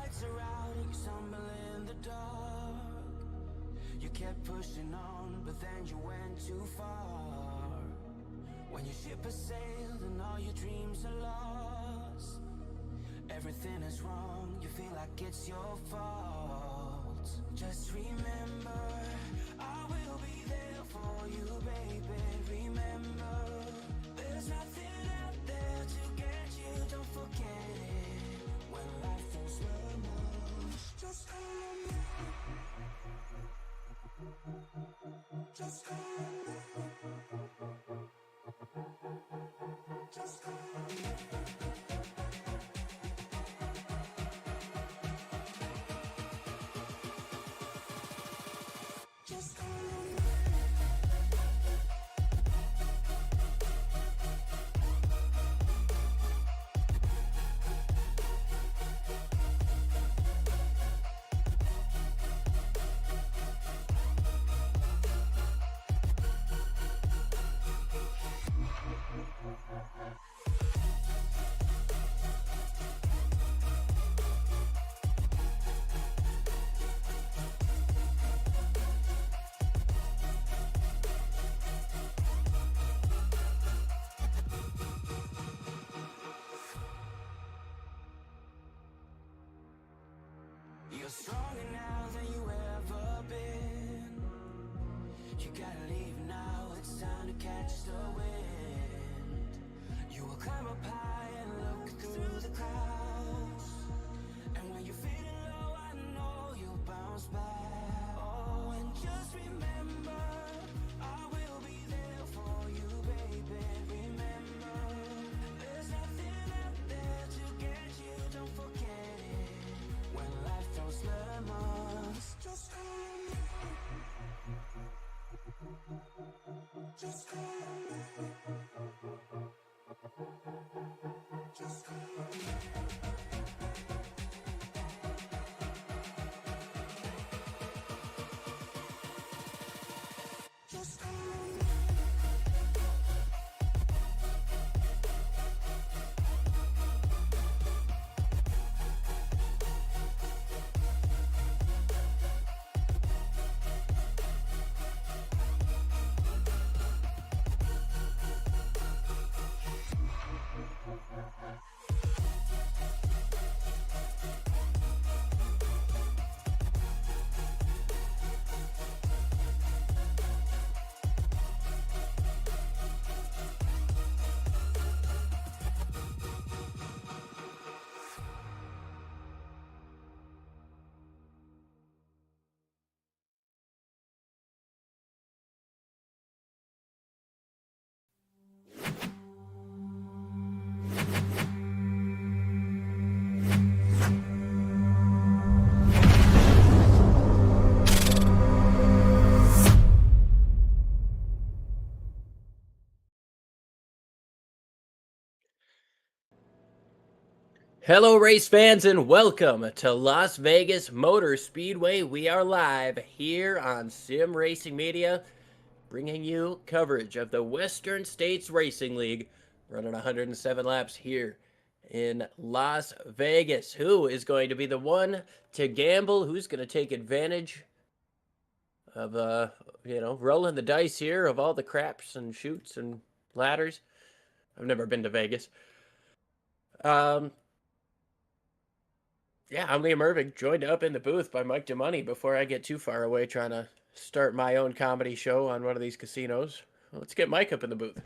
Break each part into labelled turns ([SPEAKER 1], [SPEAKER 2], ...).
[SPEAKER 1] lights are out, you stumble in the dark. You kept pushing on, but then you went too far. When your ship has sailed and all your dreams are lost, everything is wrong, you feel like it's your fault. Just remember, I will be there for you, baby. Remember, there's nothing out there to get you, don't forget it. When life throws lemons, just call on me. Just call on me. Just call on me. Just call on me. You're stronger now than you ever been. You gotta leave now, it's time to catch the wind. You will climb up high and look through the clouds. And when you're feeling low, I know you'll bounce back. Oh, and just remember, I will be there for you, baby. Remember, there's nothing out there to get you, don't forget it. When life throws lemons, just call on me. Just call on me. Just call on me. Just call on me.
[SPEAKER 2] Hello, race fans, and welcome to Las Vegas Motor Speedway. We are live here on Sim Racing Media, bringing you coverage of the Western States Racing League, running 107 laps here in Las Vegas. Who is going to be the one to gamble? Who's going to take advantage of, rolling the dice here of all the craps and chutes and ladders? I've never been to Vegas. Yeah, I'm Liam Irving, joined up in the booth by Mike DeMoney before I get too far away trying to start my own comedy show on one of these casinos. Let's get Mike up in the booth.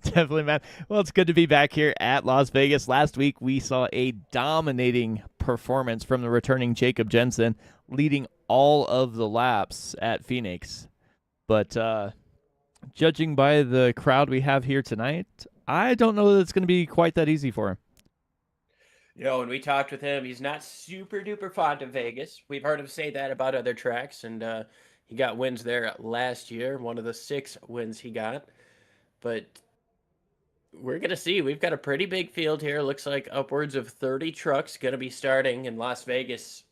[SPEAKER 3] Definitely, man. Well, it's good to be back here at Las Vegas. Last week, we saw a dominating performance from the returning Jacob Jensen, leading all of the laps at Phoenix. But judging by the crowd we have here tonight, I don't know that it's going to be quite that easy for him.
[SPEAKER 2] When we talked with him, he's not super duper fond of Vegas. We've heard him say that about other tracks, and he got wins there last year, one of the 6 wins he got. But we're going to see. We've got a pretty big field here. Looks like upwards of 30 trucks going to be starting in Las Vegas.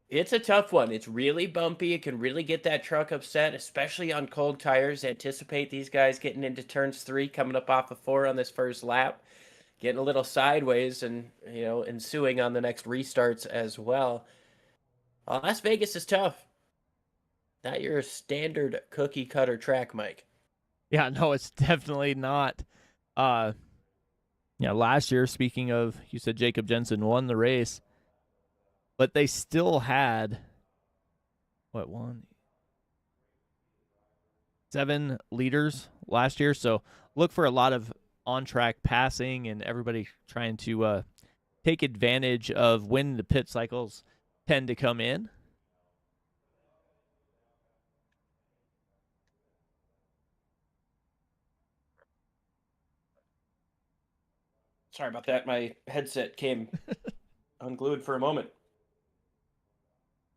[SPEAKER 2] It's a tough one. It's really bumpy. It can really get that truck upset, especially on cold tires. Anticipate these guys getting into turns 3, coming up off of 4 on this first lap. getting a little sideways and, ensuing on the next restarts as well. Las Vegas is tough. Not your standard cookie cutter track, Mike.
[SPEAKER 3] Yeah, no, it's definitely not. Last year, speaking of, you said Jacob Jensen won the race, but they still had, 7 leaders last year. So look for a lot of on-track passing and everybody trying to take advantage of when the pit cycles tend to come in.
[SPEAKER 2] Sorry about that. My headset came unglued for a moment.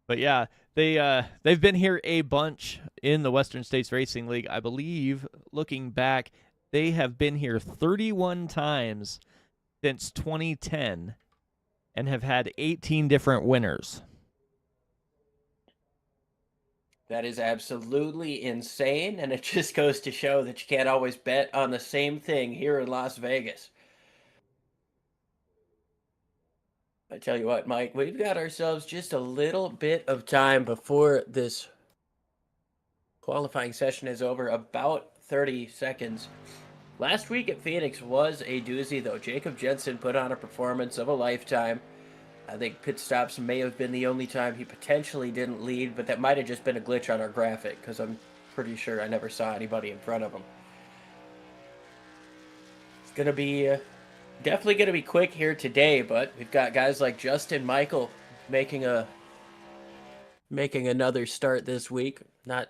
[SPEAKER 3] But yeah, they've been here a bunch in the Western States Racing League. I believe, looking back, they have been here 31 times since 2010 and have had 18 different winners.
[SPEAKER 2] That is absolutely insane, and it just goes to show that you can't always bet on the same thing here in Las Vegas. I tell you what, Mike, we've got ourselves just a little bit of time before this qualifying session is over, about 30 seconds. Last week at Phoenix was a doozy, though. Jacob Jensen put on a performance of a lifetime. I think pit stops may have been the only time he potentially didn't lead, but that might have just been a glitch on our graphic, because I'm pretty sure I never saw anybody in front of him. It's going to be definitely going to be quick here today, but we've got guys like Justin Michael making another start this week. Not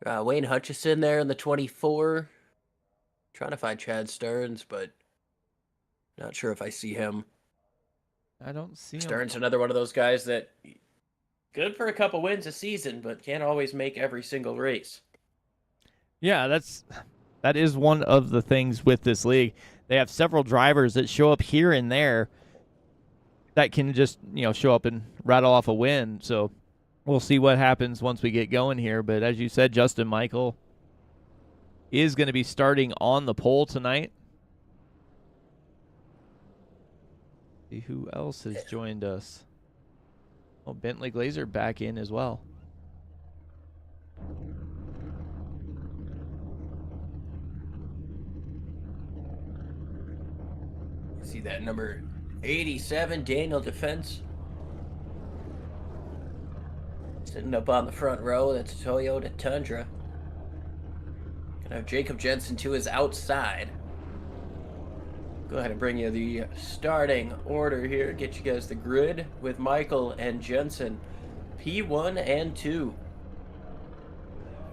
[SPEAKER 2] Wayne Hutchison there in the 24. Trying to find Chad Stearns, but not sure if I see him.
[SPEAKER 3] I don't see him.
[SPEAKER 2] Stearns, another one of those guys that good for a couple wins a season, but can't always make every single race.
[SPEAKER 3] Yeah, that is one of the things with this league. They have several drivers that show up here and there that can just, show up and rattle off a win. So we'll see what happens once we get going here. But as you said, Justin Michael is going to be starting on the pole tonight. See who else has joined us. Oh, Bentley Glazer back in as well.
[SPEAKER 2] See that number 87, Daniel Defense. Sitting up on the front row, that's a Toyota Tundra. Gonna have Jacob Jensen to his outside. Go ahead and bring you the starting order here. Get you guys the grid with Michael and Jensen. P1 and 2.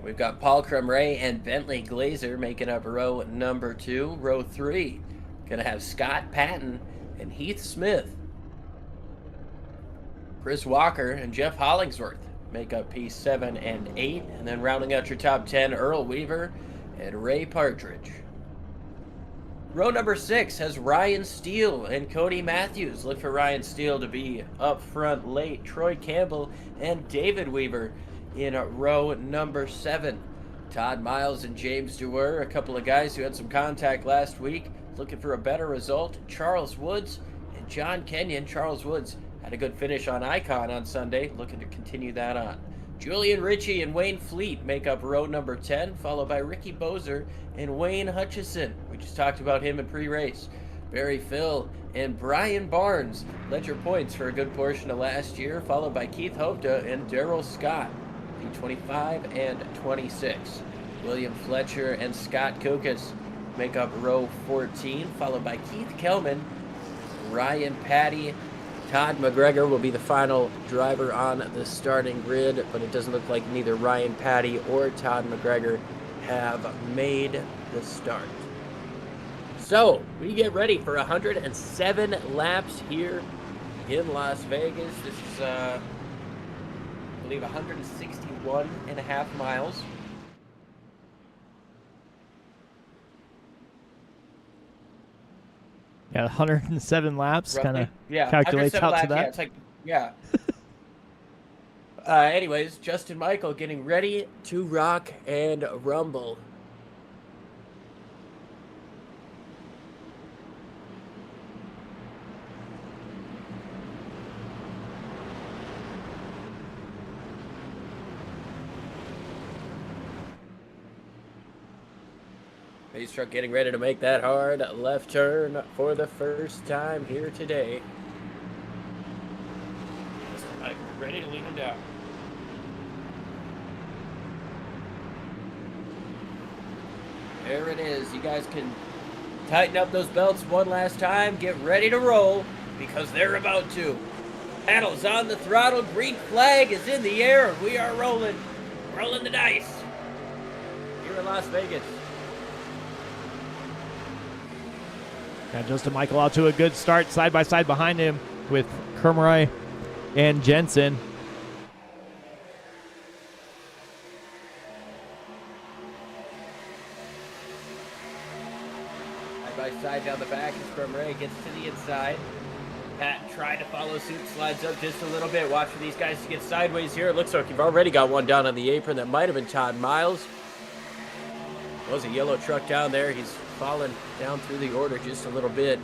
[SPEAKER 2] We've got Paul Crumray and Bentley Glazer making up row number 2. Row 3. Gonna have Scott Patton and Heath Smith. Chris Walker and Jeff Hollingsworth make up P7 and 8. And then rounding out your top 10, Earl Weaver and Ray Partridge. Row number 6 has Ryan Steele and Cody Matthews. Look for Ryan Steele to be up front late. Troy Campbell and David Weaver in row number 7. Todd Miles and James Dewar, a couple of guys who had some contact last week, looking for a better result. Charles Woods and John Kenyon. Charles Woods had a good finish on Icon on Sunday, looking to continue that on. Julian Ritchie and Wayne Fleet make up row number 10, followed by Ricky Bozer and Wayne Hutchison. We just talked about him in pre-race. Barry Phil and Brian Barnes led your points for a good portion of last year, followed by Keith Hovda and Daryl Scott, P25 and 26. William Fletcher and Scott Kukas make up row 14, followed by Keith Kelman, Ryan Patty. Todd McGregor will be the final driver on the starting grid, but it doesn't look like neither Ryan Patty or Todd McGregor have made the start. So, we get ready for 107 laps here in Las Vegas. This is, I believe, 161 and a half miles.
[SPEAKER 3] Yeah, 107 laps kind of
[SPEAKER 2] yeah,
[SPEAKER 3] calculates out
[SPEAKER 2] laps,
[SPEAKER 3] to that.
[SPEAKER 2] Yeah, it's like, yeah. Anyways, Justin Michael getting ready to rock and rumble. Race truck getting ready to make that hard left turn for the first time here today. Mr. Mike, ready to lead him down. There it is. You guys can tighten up those belts one last time. Get ready to roll because they're about to. Pedals on the throttle. Green flag is in the air. And we are rolling. Rolling the dice. Here in Las Vegas.
[SPEAKER 3] Got Justin Michael out to a good start, side by side behind him with Kermeray and Jensen.
[SPEAKER 2] Side by side down the back as Kermeray gets to the inside. Pat tried to follow suit, slides up just a little bit. Watch for these guys to get sideways here. It looks like you've already got one down on the apron. That might have been Todd Miles. There was a yellow truck down there. He's fallen down through the order just a little bit.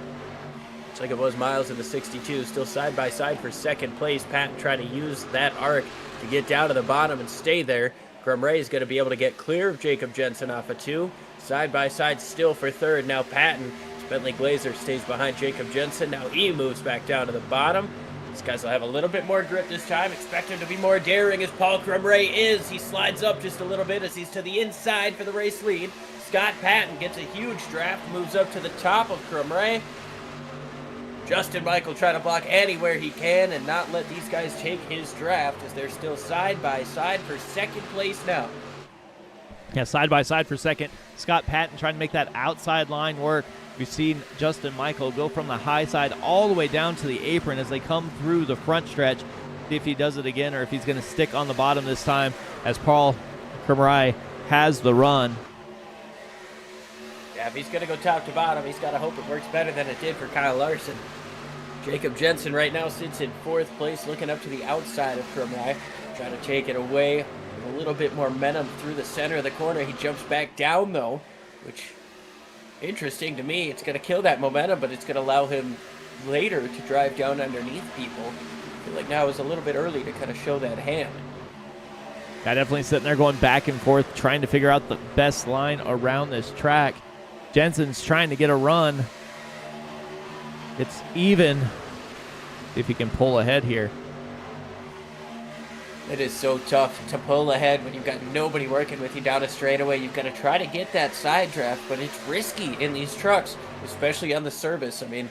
[SPEAKER 2] Looks like it was Miles in the 62. Still side by side for second place. Patton trying to use that arc to get down to the bottom and stay there. Kermeray is going to be able to get clear of Jacob Jensen off of 2. Side by side still for third. Now Patton. Bentley Glazer stays behind Jacob Jensen. Now he moves back down to the bottom. These guys will have a little bit more grip this time. Expect him to be more daring as Paul Kermeray is. He slides up just a little bit as he's to the inside for the race lead. Scott Patton gets a huge draft, moves up to the top of Kermeray. Justin Michael trying to block anywhere he can and not let these guys take his draft as they're still side by side for second place now.
[SPEAKER 3] Yeah, side by side for second. Scott Patton trying to make that outside line work. We've seen Justin Michael go from the high side all the way down to the apron as they come through the front stretch. See if he does it again or if he's going to stick on the bottom this time as Paul Kermeray has the run.
[SPEAKER 2] Yeah, if he's going to go top to bottom, he's got to hope it works better than it did for Kyle Larson. Jacob Jensen right now sits in 4th place, looking up to the outside of Kermeray, trying to take it away with a little bit more momentum through the center of the corner. He jumps back down, though, which, interesting to me. It's going to kill that momentum, but it's going to allow him later to drive down underneath people. I feel like now is a little bit early to kind of show that hand.
[SPEAKER 3] Yeah, definitely sitting there going back and forth, trying to figure out the best line around this track. Jensen's trying to get a run. It's even. See if he can pull ahead here.
[SPEAKER 2] It is so tough to pull ahead when you've got nobody working with you down a straightaway. You've got to try to get that side draft, but it's risky in these trucks, especially on the service. I mean,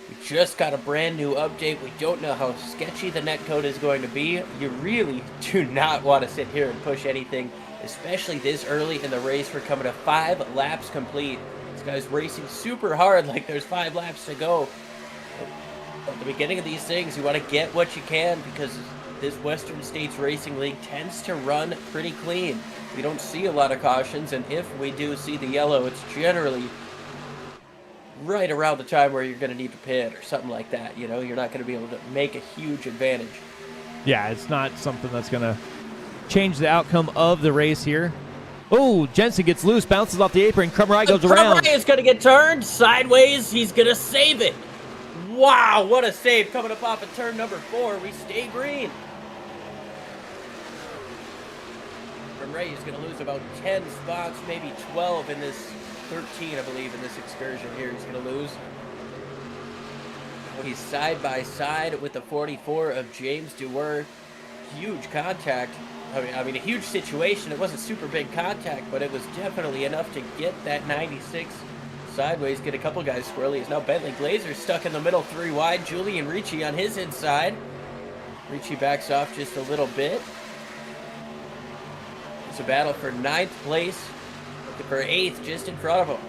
[SPEAKER 2] we just got a brand new update. We don't know how sketchy the netcode is going to be. You really do not want to sit here and push anything, especially this early in the race. We're coming to 5 laps complete. This guy's racing super hard like there's 5 laps to go. At the beginning of these things, you want to get what you can because this Western States Racing League tends to run pretty clean. We don't see a lot of cautions, and if we do see the yellow, it's generally right around the time where you're going to need to pit or something like that. You know, you're not going to be able to make a huge advantage.
[SPEAKER 3] Yeah, it's not something that's going to change the outcome of the race here. Oh, Jensen gets loose, bounces off the apron. Kermeray goes around.
[SPEAKER 2] Kermeray is going to get turned sideways. He's going to save it. Wow, what a save coming up off of turn number 4. We stay green. Kermeray is going to lose about 10 spots, maybe 12 in this, 13 I believe in this excursion here he's going to lose. He's side by side with the 44 of James Dewar. Huge contact. I mean, a huge situation. It wasn't super big contact, but it was definitely enough to get that 96 sideways, get a couple guys squirrely. Is now Bentley Glazer stuck in the middle, 3 wide. Julian Ricci on his inside. Ricci backs off just a little bit. It's a battle for 9th place. Looking for 8th just in front of him.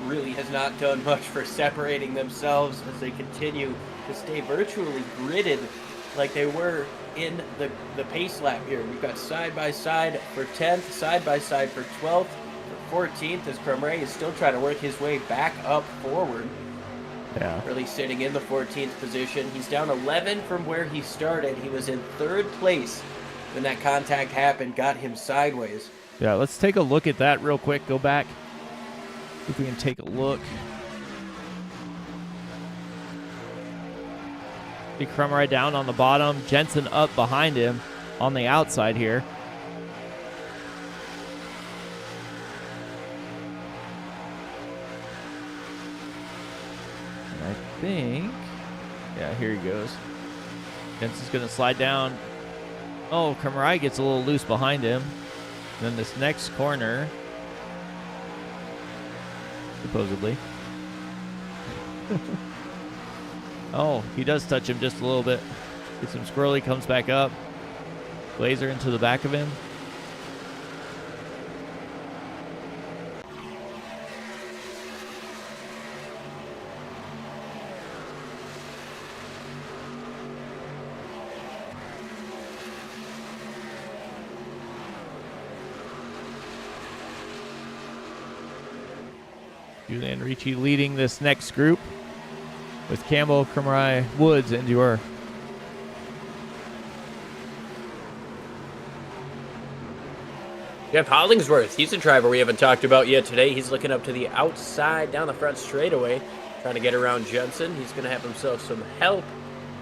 [SPEAKER 2] Really has not done much for separating themselves as they continue to stay virtually gridded like they were in the pace lap here. We've got side by side for 10th, side by side for 12th, for 14th as Kermeray is still trying to work his way back up forward.
[SPEAKER 3] Yeah.
[SPEAKER 2] Really sitting in the 14th position. He's down 11 from where he started. He was in 3rd place when that contact happened, got him sideways.
[SPEAKER 3] Yeah, let's take a look at that real quick. Go back. If we can take a look. See Krumrie down on the bottom. Jensen up behind him on the outside here. And I think, yeah, here he goes. Jensen's going to slide down. Oh, Krumrie gets a little loose behind him. And then this next corner, supposedly. Oh, he does touch him just a little bit. Gets him squirrely, comes back up. Blazer into the back of him. Julian Ricci leading this next group with Campbell, Krumrie, Woods, and Dior.
[SPEAKER 2] Jeff Hollingsworth, he's a driver we haven't talked about yet today. He's looking up to the outside down the front straightaway, trying to get around Jensen. He's going to have himself some help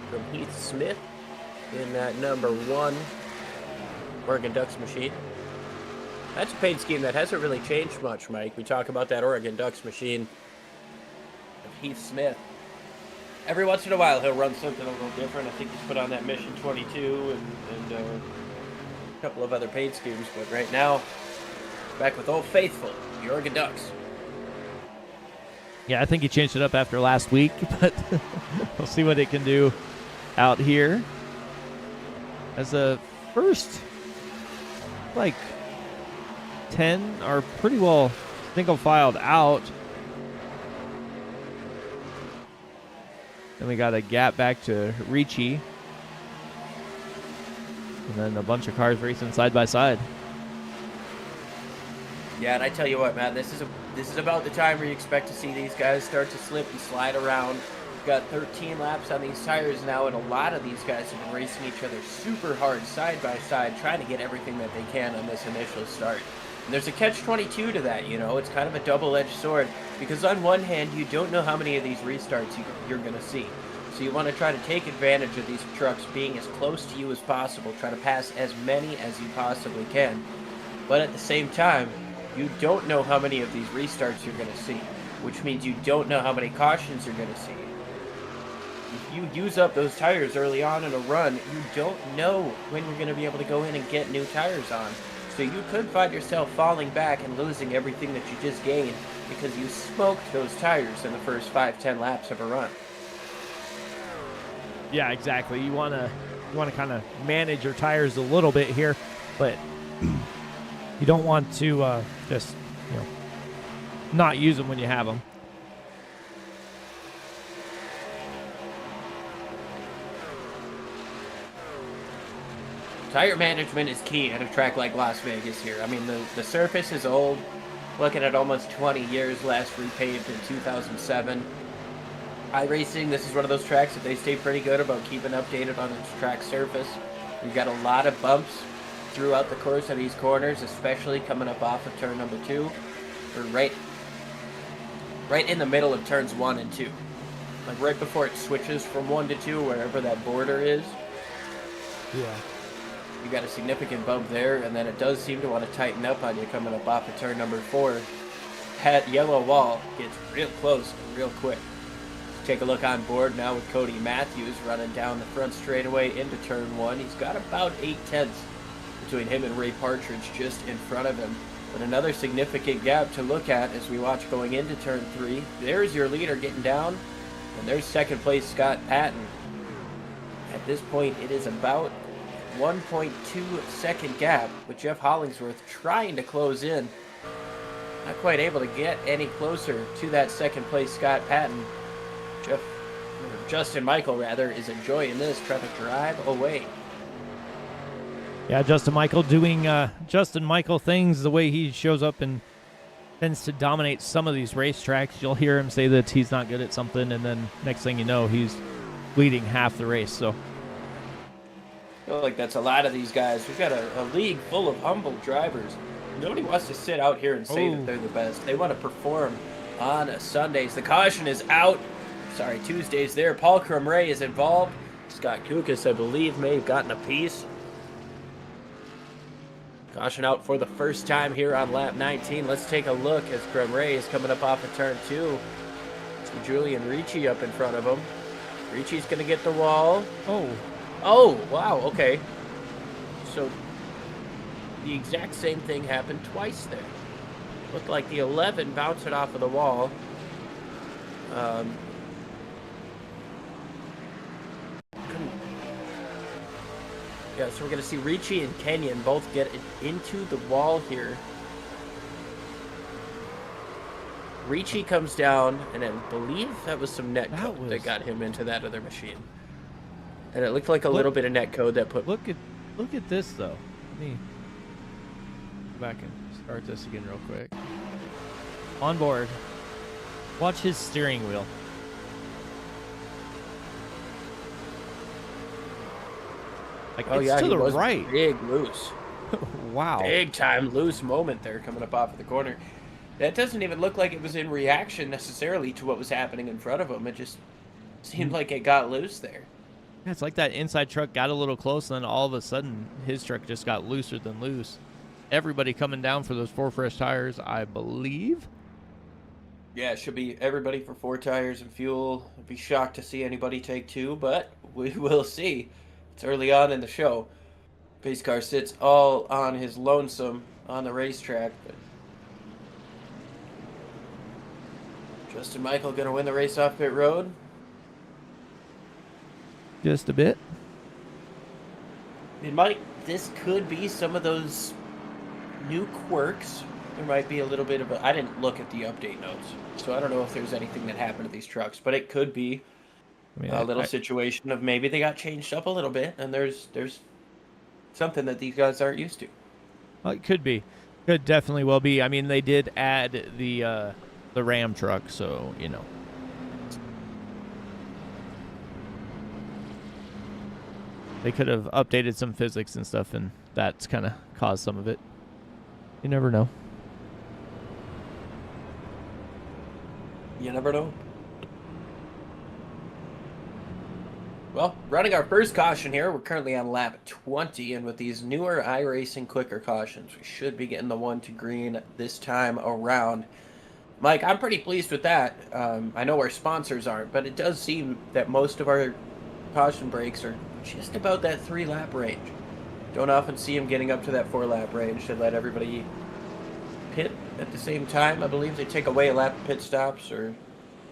[SPEAKER 2] from Heath Smith in that number 1 Oregon Ducks machine. That's a paint scheme that hasn't really changed much, Mike. We talk about that Oregon Ducks machine of Heath Smith. Every once in a while, he'll run something a little different. I think he's put on that Mission 22 and a couple of other paint schemes. But right now, back with Old Faithful, the Oregon Ducks.
[SPEAKER 3] Yeah, I think he changed it up after last week, but we'll see what it can do out here. As the first, 10 are pretty well single filed out. Then we got a gap back to Ricci. And then a bunch of cars racing side by side.
[SPEAKER 2] Yeah, and I tell you what, man, this is about the time where you expect to see these guys start to slip and slide around. We've got 13 laps on these tires now, and a lot of these guys have been racing each other super hard side by side, trying to get everything that they can on this initial start. And there's a catch-22 to that, you know. It's kind of a double-edged sword, because on one hand, you don't know how many of these restarts you're going to see. So you want to try to take advantage of these trucks being as close to you as possible, try to pass as many as you possibly can. But at the same time, you don't know how many of these restarts you're going to see, which means you don't know how many cautions you're going to see. If you use up those tires early on in a run, you don't know when you're going to be able to go in and get new tires on. So you could find yourself falling back and losing everything that you just gained because you smoked those tires in the first 5-10 laps of a run.
[SPEAKER 3] Yeah, exactly. You want to kind of manage your tires a little bit here, but you don't want to just not use them when you have them.
[SPEAKER 2] Tire management is key at a track like Las Vegas here. I mean, the surface is old. Looking at almost 20 years, last repaved in 2007. iRacing, this is one of those tracks that they stay pretty good about keeping updated on its track surface. We've got a lot of bumps throughout the course of these corners, especially coming up off of turn number 2. Or right in the middle of turns 1 and 2. Like right before it switches from 1 to 2, wherever that border is.
[SPEAKER 3] Yeah.
[SPEAKER 2] You got a significant bump there, and then it does seem to want to tighten up on you coming up off of turn number 4. That yellow wall gets real close and real quick. Take a look on board now with Cody Matthews running down the front straightaway into turn 1. He's got about 8/10 between him and Ray Partridge just in front of him. But another significant gap to look at as we watch going into turn 3. There's your leader getting down, and there's second place Scott Patton. At this point, it is about 1.2 second gap with Jeff Hollingsworth trying to close in. Not quite able to get any closer to that second place Scott Patton. Justin Michael, is enjoying this, trying to drive away.
[SPEAKER 3] Yeah, Justin Michael doing Justin Michael things the way he shows up and tends to dominate some of these racetracks. You'll hear him say that he's not good at something, and then next thing you know, he's leading half the race. So
[SPEAKER 2] I feel like that's a lot of these guys. We've got a league full of humble drivers. Nobody wants to sit out here and say that they're the best. They want to perform on Sundays. The caution is out. Sorry, Tuesdays there. Paul Krumrie is involved. Scott Kukas, I believe, may have gotten a piece. Caution out for the first time here on lap 19. Let's take a look as Graham Ray is coming up off of turn 2. See Julian Ricci up in front of him. Ricci's going to get the wall. Oh, wow, okay. So the exact same thing happened twice there. Looked like the 11 bounced it off of the wall. Yeah, so we're going to see Ricci and Kenyon both get into the wall here. Ricci comes down, and I believe that was some net code that got him into that other machine. And it looked like a little bit of net code that put...
[SPEAKER 3] Look at this, though. Let me go back and start this again real quick. On board. Watch his steering wheel. Like,
[SPEAKER 2] oh,
[SPEAKER 3] it's
[SPEAKER 2] yeah,
[SPEAKER 3] to the
[SPEAKER 2] was
[SPEAKER 3] right.
[SPEAKER 2] Big loose.
[SPEAKER 3] Wow.
[SPEAKER 2] Big time loose moment there coming up off of the corner. That doesn't even look like it was in reaction necessarily to what was happening in front of him. It just seemed like it got loose there.
[SPEAKER 3] Yeah, it's like that inside truck got a little close, and then all of a sudden, his truck just got looser than loose. Everybody coming down for those 4 fresh tires, I believe.
[SPEAKER 2] Yeah, it should be everybody for 4 tires and fuel. I'd be shocked to see anybody take 2, but we will see. It's early on in the show. Pace car sits all on his lonesome on the racetrack. But Justin Michael going to win the race off pit road.
[SPEAKER 3] Just a bit.
[SPEAKER 2] This could be some of those new quirks. There might be a little bit of I didn't look at the update notes, so I don't know if there's anything that happened to these trucks, but it could be a little situation of maybe they got changed up a little bit, and there's something that these guys aren't used to.
[SPEAKER 3] Well, it could be. Could definitely well be. I mean, they did add the Ram truck, so, you know. They could have updated some physics and stuff, and that's kind of caused some of it. You never know.
[SPEAKER 2] You never know. Well, running our first caution here, we're currently on lap 20, and with these newer iRacing quicker cautions, we should be getting the one to green this time around. Mike, I'm pretty pleased with that. I know our sponsors aren't, but it does seem that most of our caution breaks are just about that 3-lap range. Don't often see them getting up to that 4-lap range to let everybody pit at the same time. I believe they take away a lap of pit stops or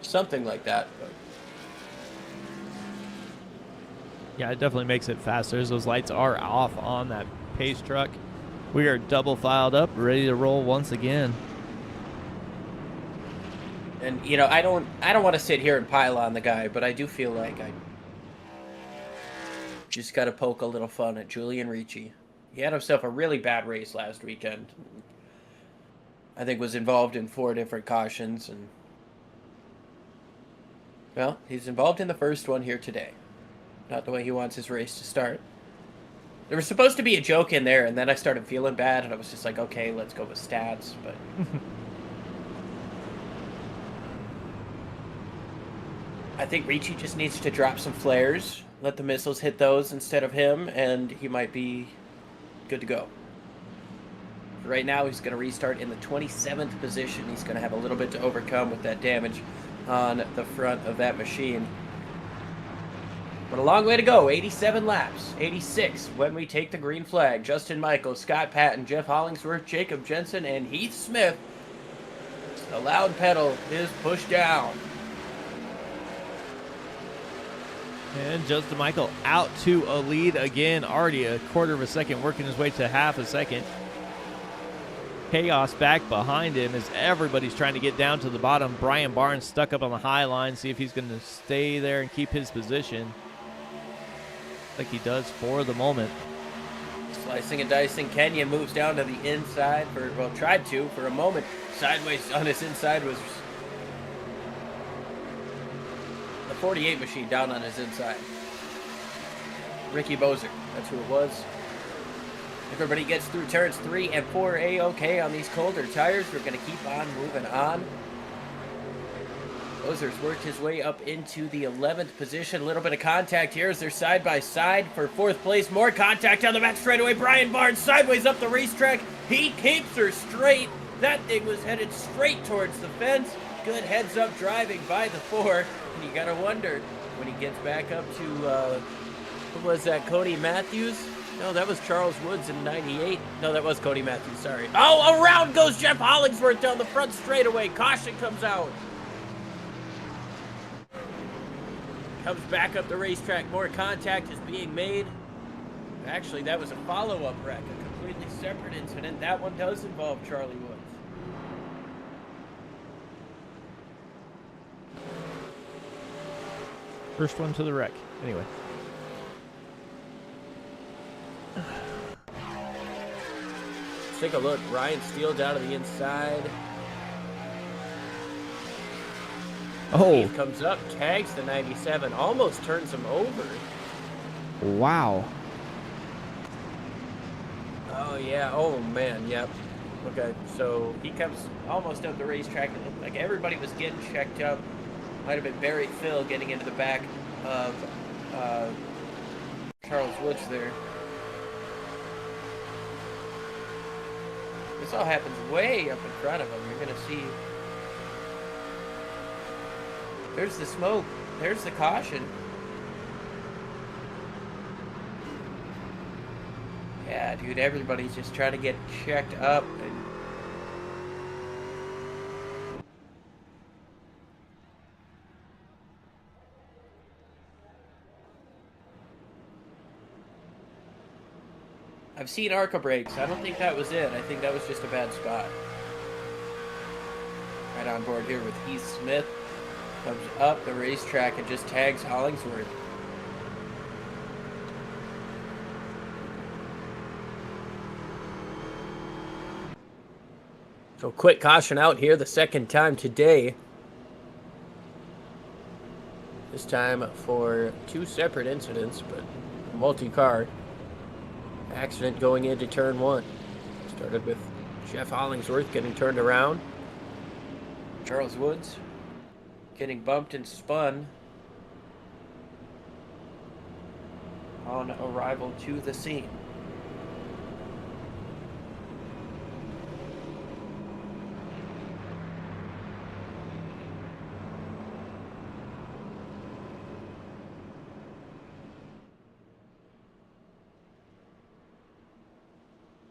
[SPEAKER 2] something like that. But
[SPEAKER 3] yeah, it definitely makes it faster as those lights are off on that pace truck. We are double filed up, ready to roll once again.
[SPEAKER 2] And you know, I don't want to sit here and pile on the guy, but I do feel like I just got to poke a little fun at Julian Ricci. He had himself a really bad race last weekend. I think was involved in 4 different cautions, and well, he's involved in the first one here today. Not the way he wants his race to start. There was supposed to be a joke in there, and then I started feeling bad, and I was just like, okay, let's go with stats, but I think Ricci just needs to drop some flares, let the missiles hit those instead of him, and he might be good to go. Right now, he's going to restart in the 27th position. He's going to have a little bit to overcome with that damage on the front of that machine. But a long way to go. 87 laps. 86 when we take the green flag. Justin Michael, Scott Patton, Jeff Hollingsworth, Jacob Jensen, and Heath Smith. The loud pedal is pushed down.
[SPEAKER 3] And Justin Michael out to a lead again. Already a quarter of a second, working his way to half a second. Chaos back behind him as everybody's trying to get down to the bottom. Brian Barnes stuck up on the high line. See if he's going to stay there and keep his position. Like he does for the moment.
[SPEAKER 2] Slicing and dicing. Kenyon moves down to the inside tried to for a moment. Sideways on his inside was the 48 machine down on his inside. Ricky Bozer, that's who it was. Everybody gets through turns 3 and 4 A-OK on these colder tires. We're going to keep on moving on. Bozer's worked his way up into the 11th position. A little bit of contact here as they're side by side for 4th place. More contact on the back straightaway. Brian Barnes sideways up the racetrack. He keeps her straight. That thing was headed straight towards the fence. Good heads-up driving by the 4. And you got to wonder when he gets back up to, who was that, Cody Matthews? No, that was Charles Woods in 98. No, that was Cody Matthews, sorry. Oh, around goes Jeff Hollingsworth down the front straightaway. Caution comes out. Comes back up the racetrack. More contact is being made. Actually, that was a follow-up wreck, a completely separate incident. That one does involve Charlie Woods.
[SPEAKER 3] First one to the wreck. Anyway.
[SPEAKER 2] Let's take a look. Ryan Steele down to the inside.
[SPEAKER 3] Oh.
[SPEAKER 2] He comes up, tags the 97, almost turns him over.
[SPEAKER 3] Wow.
[SPEAKER 2] Oh, yeah. Oh, man. Yep. Okay, so he comes almost up the racetrack. It looked like everybody was getting checked up. Might have been Barry Phil getting into the back of Charles Woods there. This all happens way up in front of him. You're going to see... There's the smoke. There's the caution. Yeah, dude, everybody's just trying to get checked up. And I've seen ARCA brakes. I don't think that was it. I think that was just a bad spot. Right on board here with Heath Smith. Comes up the racetrack and just tags Hollingsworth. So quick caution out here the second time today. This time for 2 separate incidents, but multi-car. Accident going into turn 1. Started with Jeff Hollingsworth getting turned around. Charles Woods getting bumped and spun on arrival to the scene.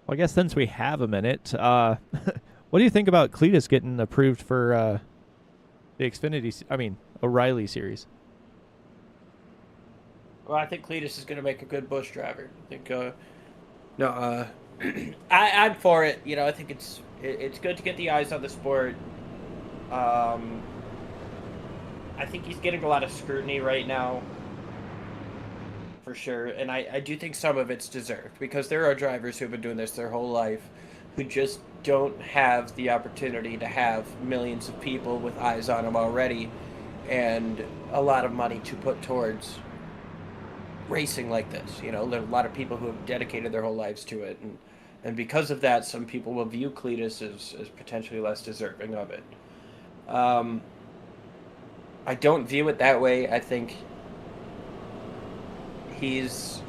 [SPEAKER 3] Well, I guess since we have a minute, what do you think about Cletus getting approved for the O'Reilly series?
[SPEAKER 2] Well, I think Cletus is going to make a good Busch driver. I think, I'm for it. You know, I think it's good to get the eyes on the sport. I think he's getting a lot of scrutiny right now, for sure. And I do think some of it's deserved, because there are drivers who have been doing this their whole life who just don't have the opportunity to have millions of people with eyes on them already and a lot of money to put towards racing like this. You know, there are a lot of people who have dedicated their whole lives to it, and because of that, some people will view Cletus as potentially less deserving of it. I don't view it that way. I think he's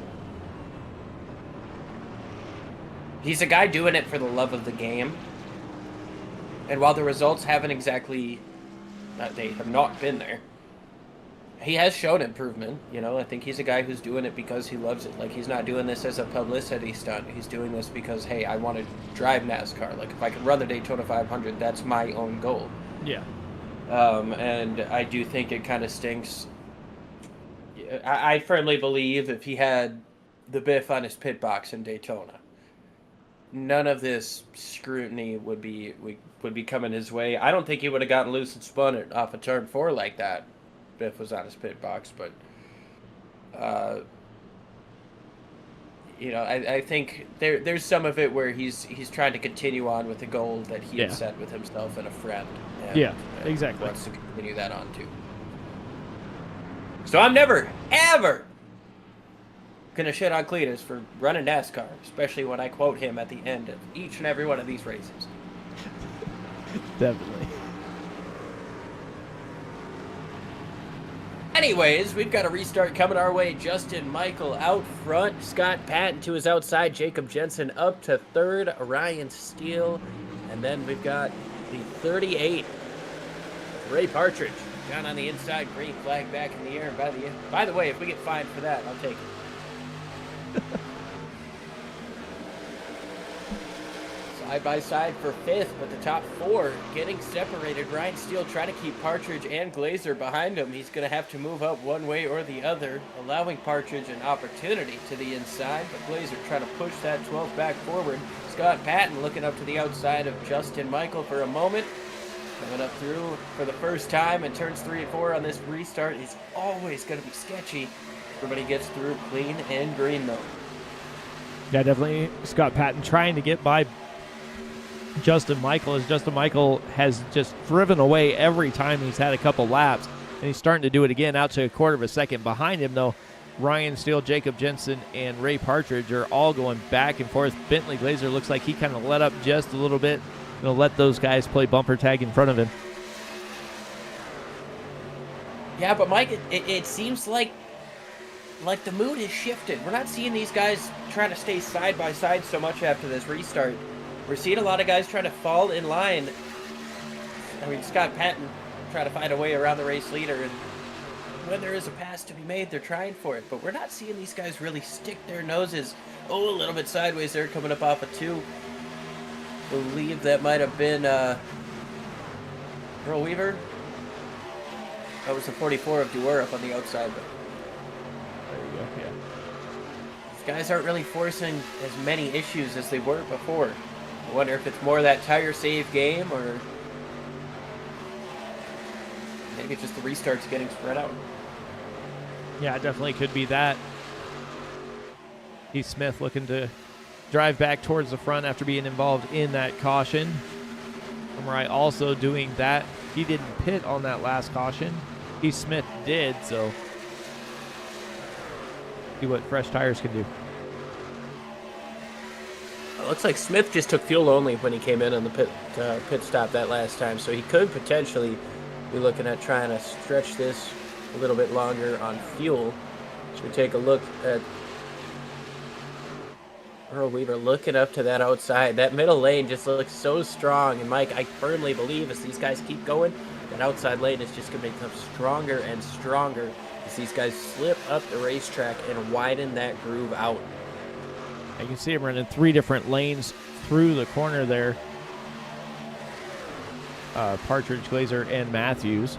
[SPEAKER 2] a guy doing it for the love of the game. And while the results haven't exactly, they have not been there, he has shown improvement. You know, I think he's a guy who's doing it because he loves it. Like, he's not doing this as a publicity stunt. He's doing this because, hey, I want to drive NASCAR. Like, if I can run the Daytona 500, that's my own goal.
[SPEAKER 3] Yeah.
[SPEAKER 2] And I do think it kind of stinks. I firmly believe if he had the Biff on his pit box in Daytona, none of this scrutiny would be coming his way. I don't think he would have gotten loose and spun it off of turn 4 like that. Biff was on his pit box, but you know, I think there's some of it where he's trying to continue on with the goal that he had set with himself and a friend. And,
[SPEAKER 3] exactly.
[SPEAKER 2] Wants to continue that on too. So I'm never, ever gonna shit on Cletus for running NASCAR, especially when I quote him at the end of each and every one of these races.
[SPEAKER 3] Definitely.
[SPEAKER 2] Anyways, we've got a restart coming our way. Justin Michael out front. Scott Patton to his outside. Jacob Jensen up to third. Ryan Steele. And then we've got the 38. Ray Partridge down on the inside. Green flag back in the air. And by the way, if we get fined for that, I'll take it. Side by side for fifth, but the top four getting separated. Ryan Steele trying to keep Partridge and Glazer behind him. He's going to have to move up one way or the other, allowing Partridge an opportunity to the inside, but Glazer trying to push that 12 back forward. Scott Patton looking up to the outside of Justin Michael for a moment. Coming up through for the first time and turns 3 and 4 on this restart is always going to be sketchy. Everybody gets through clean and green though.
[SPEAKER 3] Yeah, definitely Scott Patton trying to get by Justin Michael, as Justin Michael has just driven away every time he's had a couple laps, and he's starting to do it again out to a quarter of a second. Behind him, though, Ryan Steele, Jacob Jensen, and Ray Partridge are all going back and forth. Bentley Glazer looks like he kind of let up just a little bit. Going to let those guys play bumper tag in front of him.
[SPEAKER 2] Yeah, but Mike, it seems like the mood has shifted. We're not seeing these guys trying to stay side by side so much after this restart. We're seeing a lot of guys trying to fall in line. I mean, Scott Patton trying to find a way around the race leader, and when there is a pass to be made, they're trying for it. But we're not seeing these guys really stick their noses, a little bit sideways there, coming up off of 2. Believe that might have been Earl Weaver. That was the 44 of Dewar up on the outside. But
[SPEAKER 3] there you go, yeah.
[SPEAKER 2] these guys aren't really forcing as many issues as they were before. I wonder if it's more that tire save game, or maybe it's just the restarts getting spread out.
[SPEAKER 3] Yeah, it definitely could be that. Heath Smith looking to drive back towards the front after being involved in that caution. Samurai also doing that. He didn't pit on that last caution. Heath Smith did, so see what fresh tires can do.
[SPEAKER 2] It looks like Smith just took fuel only when he came in on the pit stop that last time, so he could potentially be looking at trying to stretch this a little bit longer on fuel. So we take a look at Earl Weaver looking up to that outside. That middle lane just looks so strong, and Mike, I firmly believe as these guys keep going, that outside lane is just going to become stronger and stronger as these guys slip up the racetrack and widen that groove out.
[SPEAKER 3] You can see him running 3 different lanes through the corner there. Partridge, Glazer, and Matthews.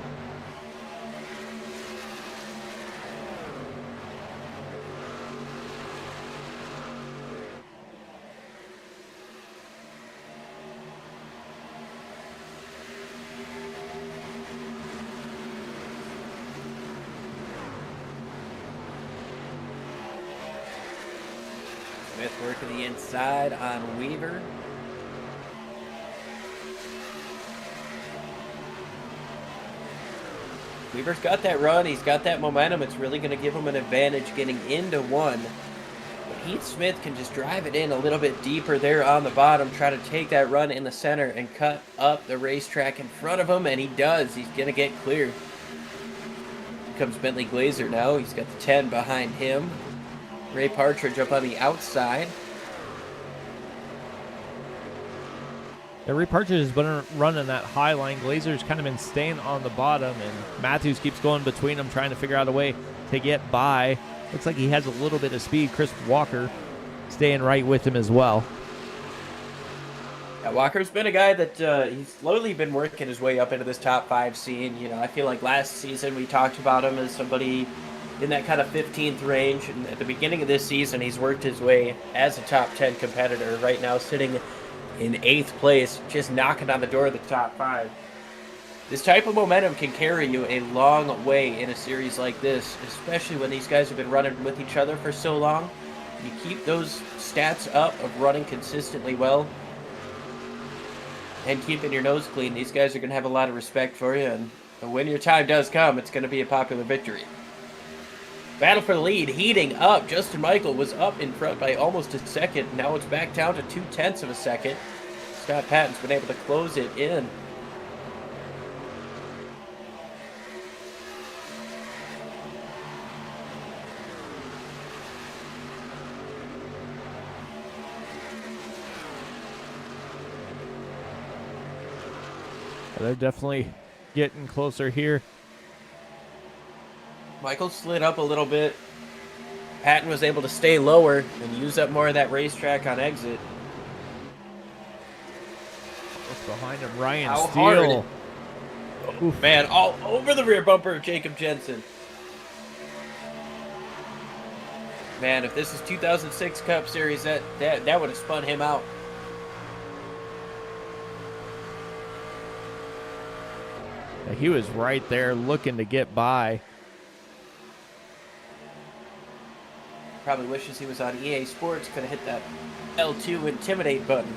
[SPEAKER 2] Smith working the inside on Weaver. Weaver's got that run. He's got that momentum. It's really going to give him an advantage getting into 1. But Heath Smith can just drive it in a little bit deeper there on the bottom, try to take that run in the center and cut up the racetrack in front of him, and he does. He's going to get clear. Here comes Bentley Glazer now. He's got the 10 behind him. Ray Partridge up on the outside.
[SPEAKER 3] Yeah, Ray Partridge has been running that high line. Glazer's kind of been staying on the bottom, and Matthews keeps going between them, trying to figure out a way to get by. Looks like he has a little bit of speed. Chris Walker staying right with him as well.
[SPEAKER 2] Yeah, Walker's been a guy that he's slowly been working his way up into this top 5 scene. You know, I feel like last season we talked about him as somebody in that kind of 15th range, and at the beginning of this season he's worked his way as a top 10 competitor, right now sitting in 8th place, just knocking on the door of the top 5. This type of momentum can carry you a long way in a series like this, especially when these guys have been running with each other for so long. You keep those stats up of running consistently well and keeping your nose clean, these guys are going to have a lot of respect for you, and when your time does come, it's going to be a popular victory. Battle for the lead, heating up. Justin Michael was up in front by almost a second. Now it's back down to 0.2 of a second. Scott Patton's been able to close it in.
[SPEAKER 3] They're definitely getting closer here.
[SPEAKER 2] Michael slid up a little bit. Patton was able to stay lower and use up more of that racetrack on exit.
[SPEAKER 3] What's behind him? Ryan
[SPEAKER 2] How
[SPEAKER 3] Steele.
[SPEAKER 2] Oof. Man, all over the rear bumper of Jacob Jensen. Man, if this is 2006 Cup Series, that would have spun him out.
[SPEAKER 3] He was right there looking to get by.
[SPEAKER 2] Probably wishes he was on EA Sports, could have hit that L2 intimidate button.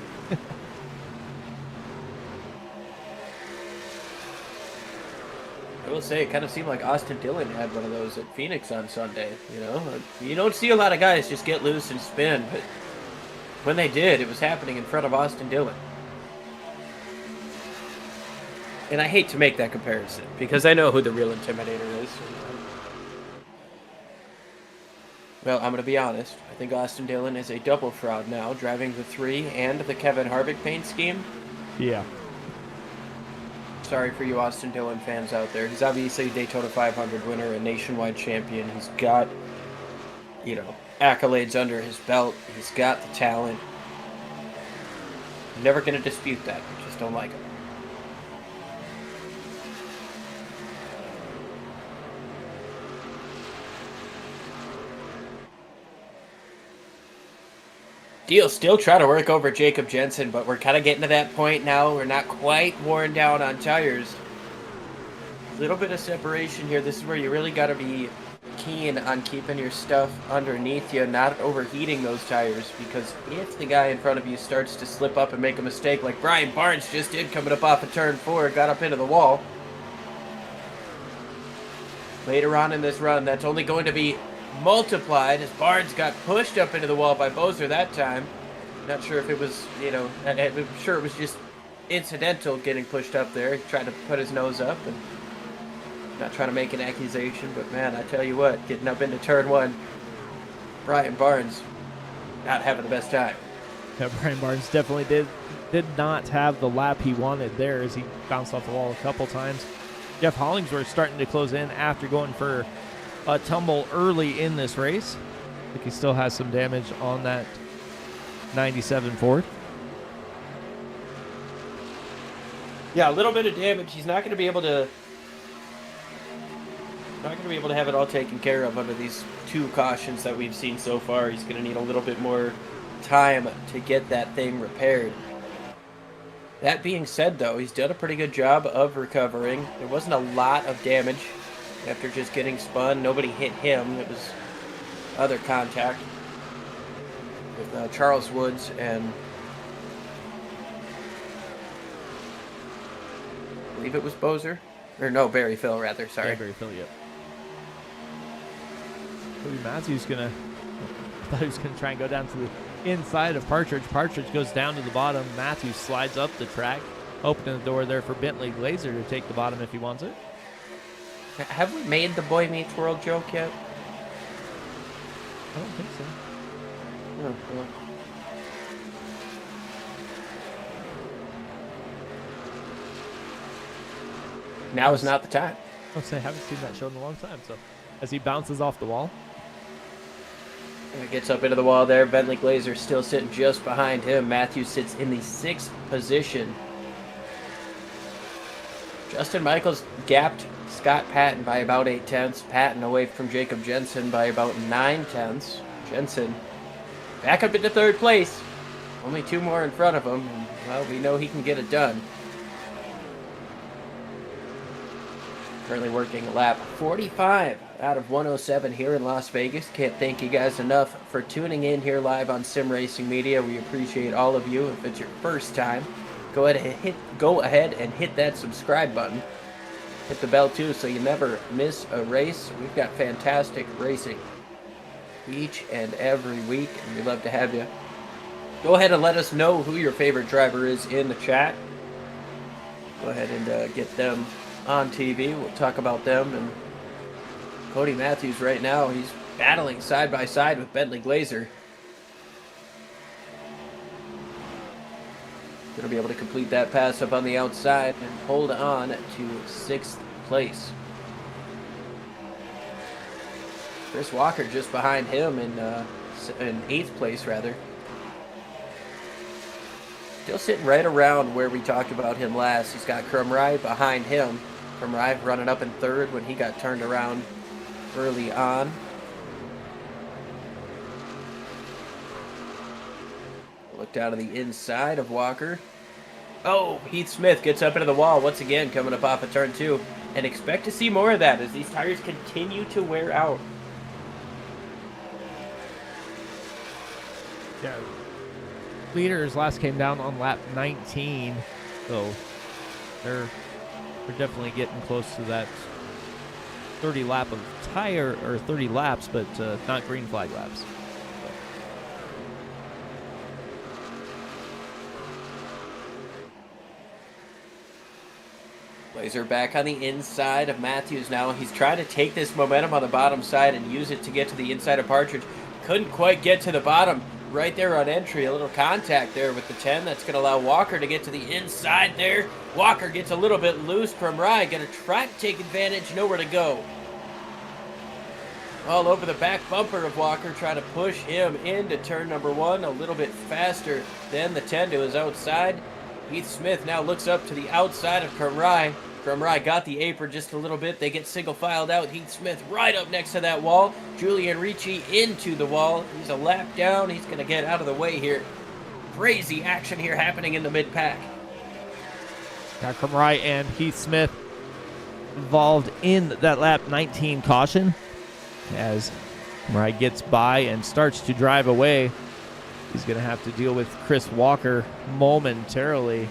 [SPEAKER 2] I will say, it kind of seemed like Austin Dillon had one of those at Phoenix on Sunday. You know, you don't see a lot of guys just get loose and spin, but when they did, it was happening in front of Austin Dillon. And I hate to make that comparison because I know who the real intimidator is. Well, I'm going to be honest. I think Austin Dillon is a double fraud now, driving the 3 and the Kevin Harvick paint scheme.
[SPEAKER 3] Yeah.
[SPEAKER 2] Sorry for you Austin Dillon fans out there. He's obviously a Daytona 500 winner, a nationwide champion. He's got, you know, accolades under his belt. He's got the talent. I'm never going to dispute that. I just don't like him. Deal still trying to work over Jacob Jensen, but we're kind of getting to that point now. We're not quite worn down on tires. A little bit of separation here. This is where you really got to be keen on keeping your stuff underneath you, not overheating those tires, because if the guy in front of you starts to slip up and make a mistake like Brian Barnes just did coming up off of turn 4, got up into the wall. Later on in this run, that's only going to be multiplied as Barnes got pushed up into the wall by Bozer that time. Not sure if it was, you know, I'm sure it was just incidental getting pushed up there. He tried to put his nose up and not trying to make an accusation, but man, I tell you what, getting up into turn 1, Brian Barnes not having the best time.
[SPEAKER 3] Yeah, Brian Barnes definitely did not have the lap he wanted there as he bounced off the wall a couple times. Jeff Hollingsworth starting to close in after going for a tumble early in this race. I think he still has some damage on that 97 Ford.
[SPEAKER 2] Yeah, a little bit of damage. He's not going to be able to have it all taken care of under these 2 cautions that we've seen so far. He's going to need a little bit more time to get that thing repaired. That being said, though, he's done a pretty good job of recovering. There wasn't a lot of damage after just getting spun. Nobody hit him. It was other contact with Charles Woods and I believe it was Bozer. Or no, Barry Phil, rather. Sorry.
[SPEAKER 3] Yeah, Barry Phil, yep. Cody Matthews I thought he was going to try and go down to the inside of Partridge. Partridge goes down to the bottom. Matthews slides up the track, opening the door there for Bentley Glazer to take the bottom if he wants it.
[SPEAKER 2] Have we made the Boy Meets World joke yet?
[SPEAKER 3] I don't think so.
[SPEAKER 2] No, well. Now is not the time.
[SPEAKER 3] I haven't seen that show in a long time. So as he bounces off the wall.
[SPEAKER 2] And it gets up into the wall there. Bentley Glazer still sitting just behind him. Matthews sits in the 6th position. Justin Michaels gapped Scott Patton by about 8/10. Patton away from Jacob Jensen by about 9/10. Jensen back up into 3rd place. Only 2 more in front of him. And, well, we know he can get it done. Currently working lap 45 out of 107 here in Las Vegas. Can't thank you guys enough for tuning in here live on Sim Racing Media. We appreciate all of you. If it's your first time, go ahead and hit that subscribe button. Hit the bell too so you never miss a race. We've got fantastic racing each and every week, and we'd love to have you. Go ahead and let us know who your favorite driver is in the chat. Go ahead and get them on TV. We'll talk about them. And Cody Matthews right now, he's battling side by side with Bentley Glazer. going to be able to complete that pass up on the outside and hold on to 6th place. Chris Walker just behind him in 8th place, rather. Still sitting right around where we talked about him last. He's got Krumrai behind him. Krumrai running up in 3rd when he got turned around early on. Look down to the inside of Walker. Oh, Heath Smith gets up into the wall once again, coming up off of turn 2. And expect to see more of that as these tires continue to wear out.
[SPEAKER 3] Yeah. Leaders last came down on lap 19, so they're definitely getting close to that 30 lap of tire, or 30 laps, but not green flag laps.
[SPEAKER 2] Glazer back on the inside of Matthews now. He's trying to take this momentum on the bottom side and use it to get to the inside of Partridge. Couldn't quite get to the bottom. Right there on entry, a little contact there with the 10. That's going to allow Walker to get to the inside there. Walker gets a little bit loose from Rye. Going to try to take advantage, nowhere to go. All over the back bumper of Walker, trying to push him into turn number 1 a little bit faster than the 10 to his outside. Heath Smith now looks up to the outside of Krumrai. Krumrai got the apron just a little bit. They get single filed out. Heath Smith right up next to that wall. Julian Ricci into the wall. He's a lap down. He's going to get out of the way here. Crazy action here happening in the mid-pack.
[SPEAKER 3] Got Krumrai and Heath Smith involved in that lap 19 caution. As Krumrai gets by and starts to drive away, he's going to have to deal with Chris Walker momentarily.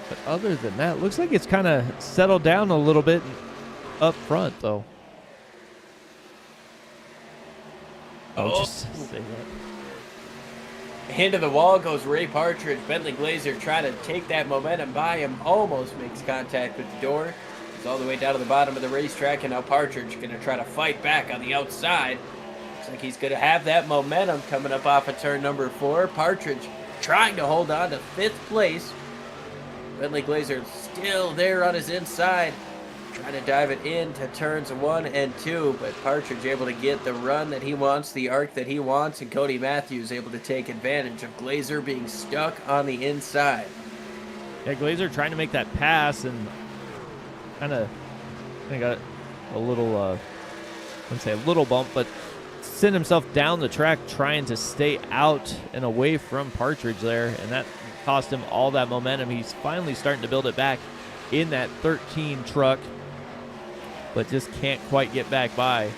[SPEAKER 3] But other than that, looks like it's kind of settled down a little bit up front, though. Just say that.
[SPEAKER 2] Into the wall goes Ray Partridge. Bentley Glazer trying to take that momentum by him. Almost makes contact with the door. He's all the way down to the bottom of the racetrack, and now Partridge going to try to fight back on the outside. Looks like he's going to have that momentum coming up off of turn number 4. Partridge trying to hold on to 5th place. Bentley Glazer still there on his inside, trying to dive it into turns 1 and 2, but Partridge able to get the run that he wants, the arc that he wants, and Cody Matthews able to take advantage of Glazer being stuck on the inside.
[SPEAKER 3] Yeah, Glazer trying to make that pass and kind of got a little, I wouldn't say a little bump, but sent himself down the track trying to stay out and away from Partridge there, and that cost him all that momentum. He's finally starting to build it back in that 13 truck, but just can't quite get back by.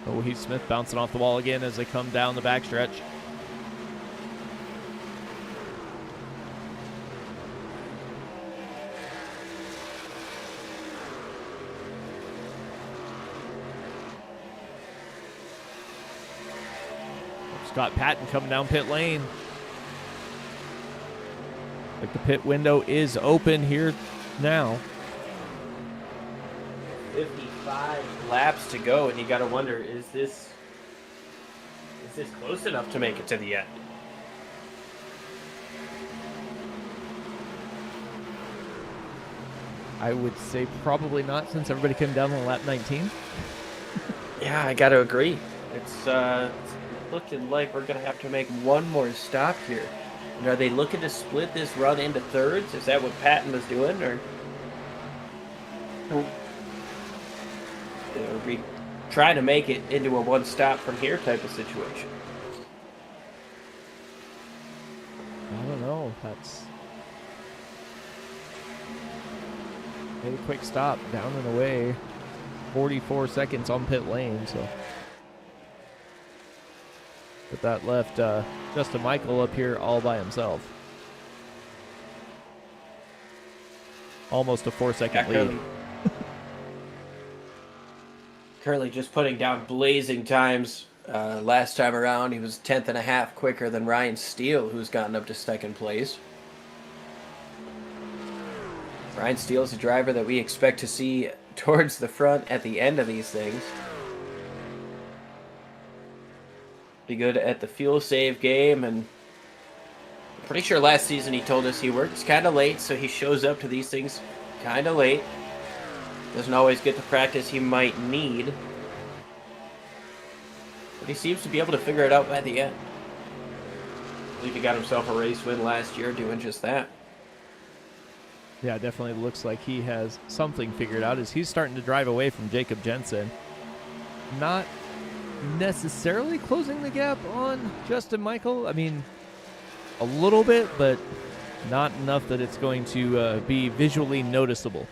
[SPEAKER 3] Oh, Heath Smith bouncing off the wall again as they come down the backstretch. Scott Patton coming down pit lane. Like the pit window is open here now.
[SPEAKER 2] 55 laps to go, and you got to wonder, is this close enough to make it to the end?
[SPEAKER 3] I would say probably not, since everybody came down on lap 19.
[SPEAKER 2] Yeah, I got to agree. It's looking like we're going to have to make one more stop here. And are they looking to split this run into thirds? Is that what Patton was doing, or are we trying to make it into a one stop from here type of situation?
[SPEAKER 3] I don't know. That's a quick stop, down and away. 44 seconds on pit lane, so. But that left Justin Michael up here all by himself. Almost a 4-second lead.
[SPEAKER 2] Currently just putting down blazing times. Last time around, he was 10th and a half quicker than Ryan Steele, who's gotten up to 2nd place. Ryan Steele's a driver that we expect to see towards the front at the end of these things. Be good at the fuel save game, and I'm pretty sure last season he told us he works kind of late, so he shows up to these things kind of late. Doesn't always get the practice he might need, but he seems to be able to figure it out by the end. I believe he got himself a race win last year doing just that.
[SPEAKER 3] Yeah, definitely looks like he has something figured out as he's starting to drive away from Jacob Jensen. Not necessarily closing the gap on Justin Michael. I mean, a little bit, but not enough that it's going to be visually noticeable.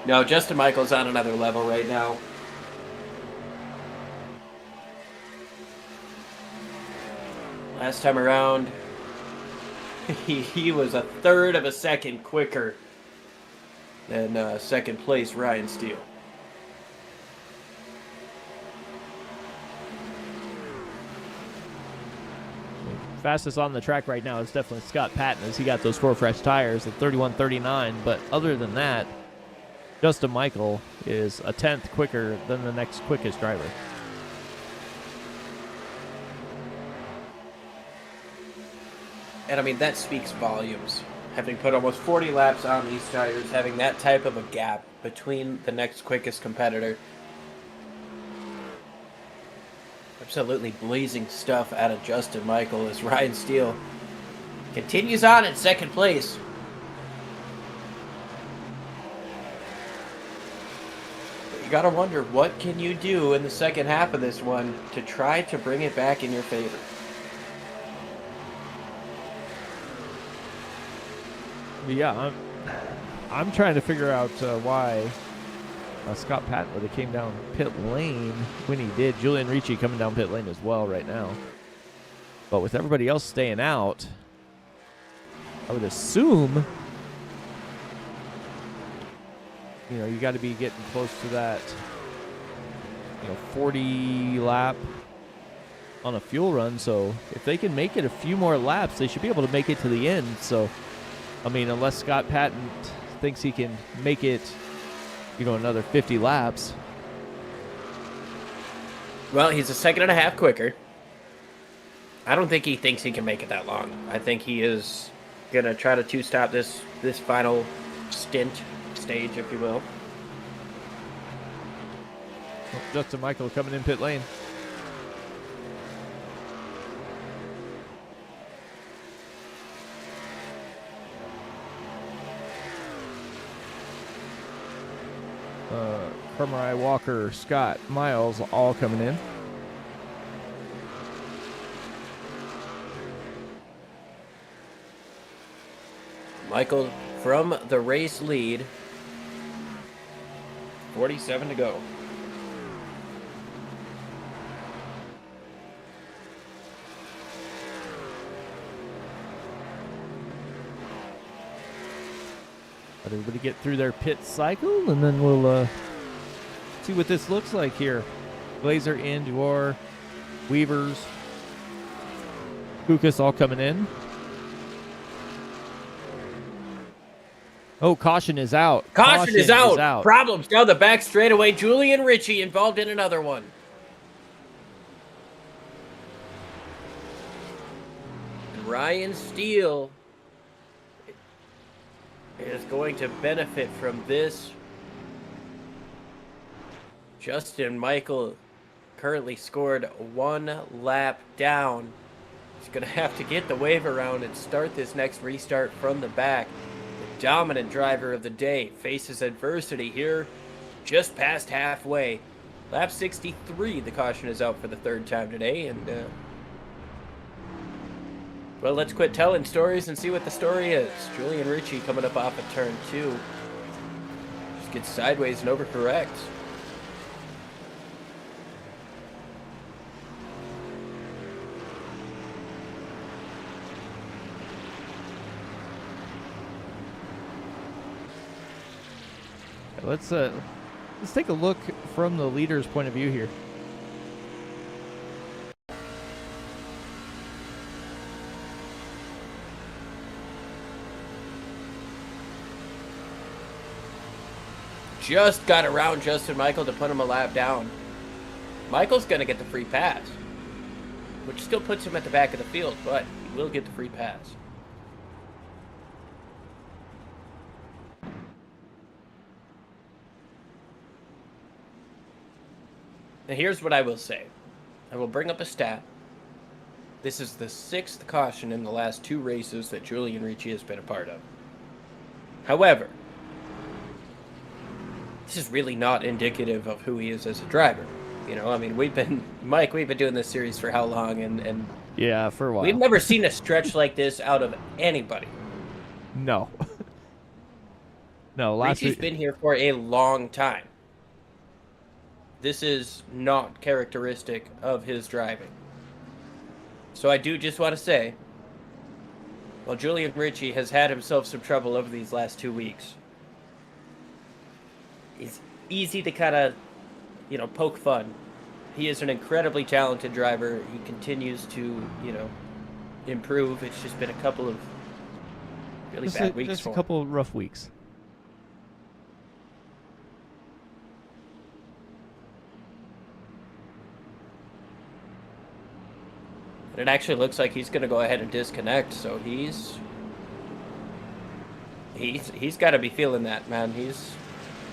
[SPEAKER 2] No, Justin Michael's on another level right now. Last time around, he was a third of a second quicker than second place Ryan Steele.
[SPEAKER 3] Fastest on the track right now is definitely Scott Patton as he got those 4 fresh tires at 31.39. But other than that, Justin Michael is a 10th quicker than the next quickest driver.
[SPEAKER 2] And I mean, that speaks volumes. Having put almost 40 laps on these tires, having that type of a gap between the next quickest competitor. Absolutely blazing stuff out of Justin Michael as Ryan Steele continues on in second place. But you gotta wonder, what can you do in the second half of this one to try to bring it back in your favor?
[SPEAKER 3] Yeah, I'm trying to figure out why Scott Patton would have came down pit lane when he did. Julian Ricci coming down pit lane as well right now. But with everybody else staying out, I would assume, you got to be getting close to that, 40 lap on a fuel run. So if they can make it a few more laps, they should be able to make it to the end. So, I mean, unless Scott Patton thinks he can make it, another 50 laps.
[SPEAKER 2] Well, he's a second and a half quicker. I don't think he thinks he can make it that long. I think he is going to try to two-stop this final stage, if you will.
[SPEAKER 3] Justin Michael coming in pit lane. Kermarai, Walker, Scott, Miles all coming in.
[SPEAKER 2] Michael from the race lead. 47 to go.
[SPEAKER 3] Let everybody get through their pit cycle, and then we'll see what this looks like here. Glazer in, Dewar, Weavers, Kukas all coming in. Oh, caution is out.
[SPEAKER 2] Caution is out. Problems down the back straightaway. Julian Ricci involved in another one. And Ryan Steele is going to benefit from this. Justin Michael currently scored 1 lap down. He's going to have to get the wave around and start this next restart from the back. The dominant driver of the day faces adversity here just past halfway. Lap 63, the caution is out for the 3rd time today. And, well, let's quit telling stories and see what the story is. Julian Ricci coming up off of turn 2. Just gets sideways and overcorrects.
[SPEAKER 3] Let's take a look from the leader's point of view here.
[SPEAKER 2] Just got around Justin Michael to put him a lap down. Michael's going to get the free pass, which still puts him at the back of the field, but he will get the free pass. Now here's what I will say. I will bring up a stat. This is the 6th caution in the last 2 races that Julian Ricci has been a part of. However, this is really not indicative of who he is as a driver. You know, I mean, we've been doing this series for how long? And
[SPEAKER 3] yeah, for a while.
[SPEAKER 2] We've never seen a stretch like this out of anybody.
[SPEAKER 3] No. No,
[SPEAKER 2] Ricci's been here for a long time. This is not characteristic of his driving. So I do just want to say, while Julian Ricci has had himself some trouble over these last 2 weeks, it's easy to kind of, you know, poke fun. He is an incredibly talented driver. He continues to, you know, improve. It's just been a couple of really bad weeks
[SPEAKER 3] just
[SPEAKER 2] for
[SPEAKER 3] a
[SPEAKER 2] him.
[SPEAKER 3] couple of rough weeks.
[SPEAKER 2] It actually looks like he's going to go ahead and disconnect, so he's got to be feeling that, man.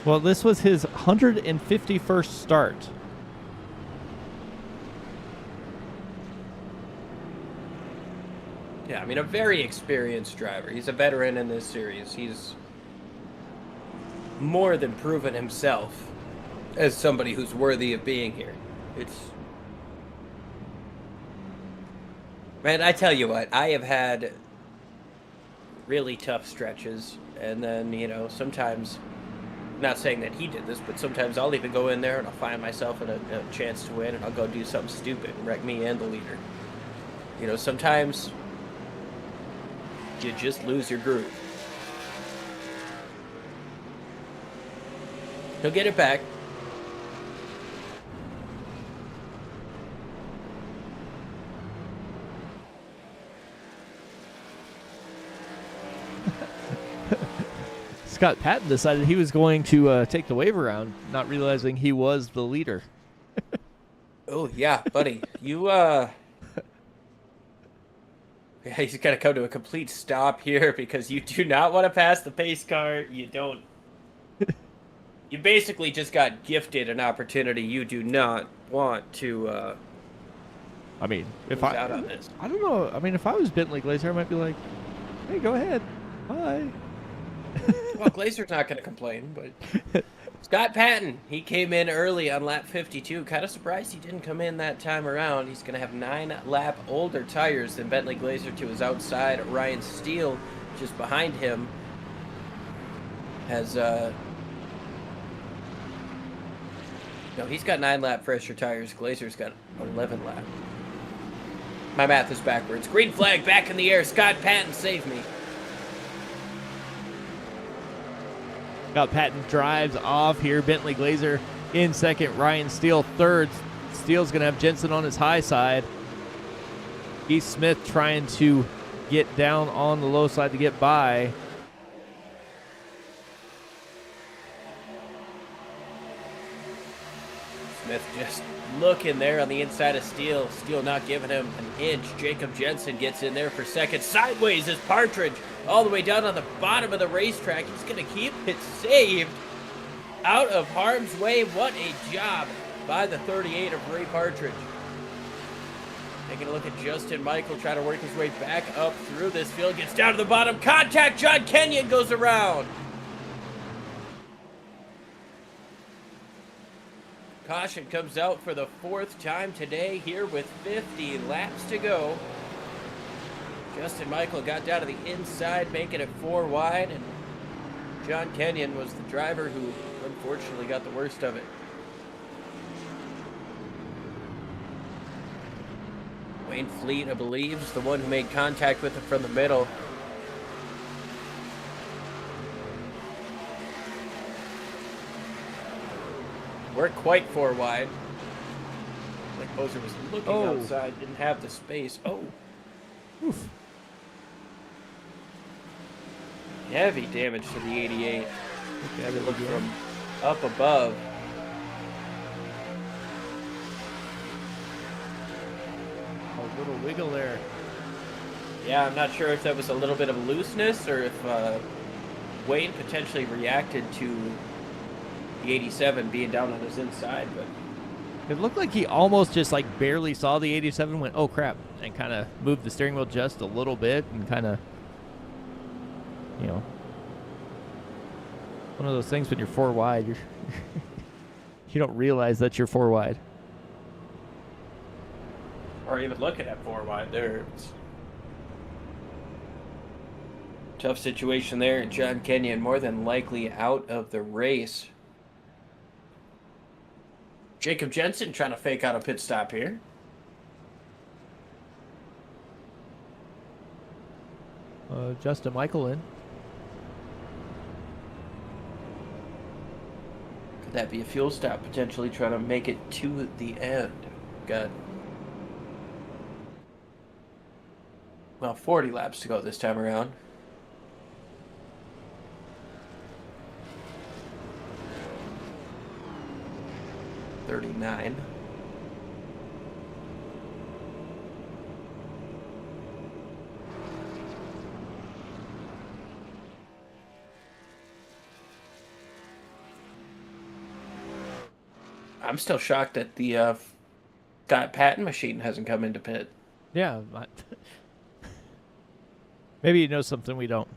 [SPEAKER 3] Well, this was his 151st start.
[SPEAKER 2] Yeah, I mean, a very experienced driver. He's a veteran in this series. He's more than proven himself as somebody who's worthy of being here. Man, I tell you what, I have had really tough stretches, and then, you know, sometimes, not saying that he did this, but sometimes I'll even go in there and I'll find myself in a chance to win, and I'll go do something stupid and wreck me and the leader. You know, sometimes you just lose your groove. He'll get it back.
[SPEAKER 3] Scott Patton decided he was going to take the wave around, not realizing he was the leader.
[SPEAKER 2] Oh, yeah, buddy. Yeah, he's got to come to a complete stop here because you do not want to pass the pace car. You don't. You basically just got gifted an opportunity you do not want to
[SPEAKER 3] I mean, if
[SPEAKER 2] lose out on this.
[SPEAKER 3] I don't know. I mean, if I was Bentley Glazer, I might be like, hey, go ahead. Bye.
[SPEAKER 2] Well, Glazer's not going to complain, but Scott Patton, he came in early on lap 52. Kind of surprised he didn't come in that time around. He's going to have 9-lap older tires than Bentley Glazer to his outside. Ryan Steele just behind him has no, he's got 9-lap fresher tires. Glazer's got 11-lap. My math is backwards. Green flag back in the air. Scott Patton, save me.
[SPEAKER 3] Scott Patton drives off here. Bentley Glazer in second. Ryan Steele third. Steele's going to have Jensen on his high side. Keith Smith trying to get down on the low side to get by.
[SPEAKER 2] Smith just looking there on the inside of Steele. Steele not giving him an inch. Jacob Jensen gets in there for second. Sideways is Partridge all the way down on the bottom of the racetrack. He's going to keep it saved out of harm's way. What a job by the 38 of Ray Partridge. Taking a look at Justin Michael trying to work his way back up through this field. Gets down to the bottom. Contact. John Kenyon goes around. Caution comes out for the 4th time today here with 50 laps to go. Justin Michael got down to the inside, making it 4 wide, and John Kenyon was the driver who unfortunately got the worst of it. Wayne Fleet, I believe, is the one who made contact with him from the middle. We're quite 4 wide. Like Moser was looking outside, didn't have the space. Oh.
[SPEAKER 3] Oof.
[SPEAKER 2] Heavy damage to the 88.
[SPEAKER 3] Okay,
[SPEAKER 2] Have a look from up above.
[SPEAKER 3] Little wiggle there.
[SPEAKER 2] Yeah, I'm not sure if that was a little bit of looseness or if Wayne potentially reacted to the 87 being down on his inside, but
[SPEAKER 3] It looked like he almost just like barely saw the 87, went, oh crap, and kind of moved the steering wheel just a little bit and kind of, you know, one of those things when you're four wide, you're you don't realize that you're four wide.
[SPEAKER 2] or even looking at 4 wide there. Tough situation there. John Kenyon more than likely out of the race. Jacob Jensen trying to fake out a pit stop here.
[SPEAKER 3] Justin Michael in.
[SPEAKER 2] Could that be a fuel stop, potentially trying to make it to the end? Got, well, 40 laps to go this time around. $39. I'm still shocked that the Scott Patton machine hasn't come into pit.
[SPEAKER 3] Yeah. Maybe you know something we don't.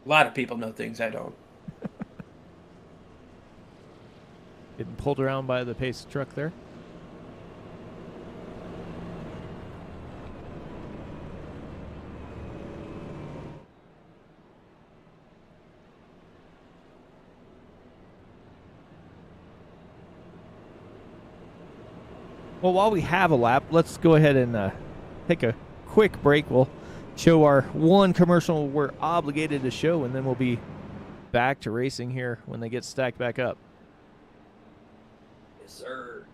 [SPEAKER 2] A lot of people know things I don't.
[SPEAKER 3] Getting pulled around by the pace truck there. Well, while we have a lap, let's go ahead and take a quick break. We'll show our one commercial we're obligated to show, and then we'll be back to racing here when they get stacked back up.
[SPEAKER 2] Yes, sir.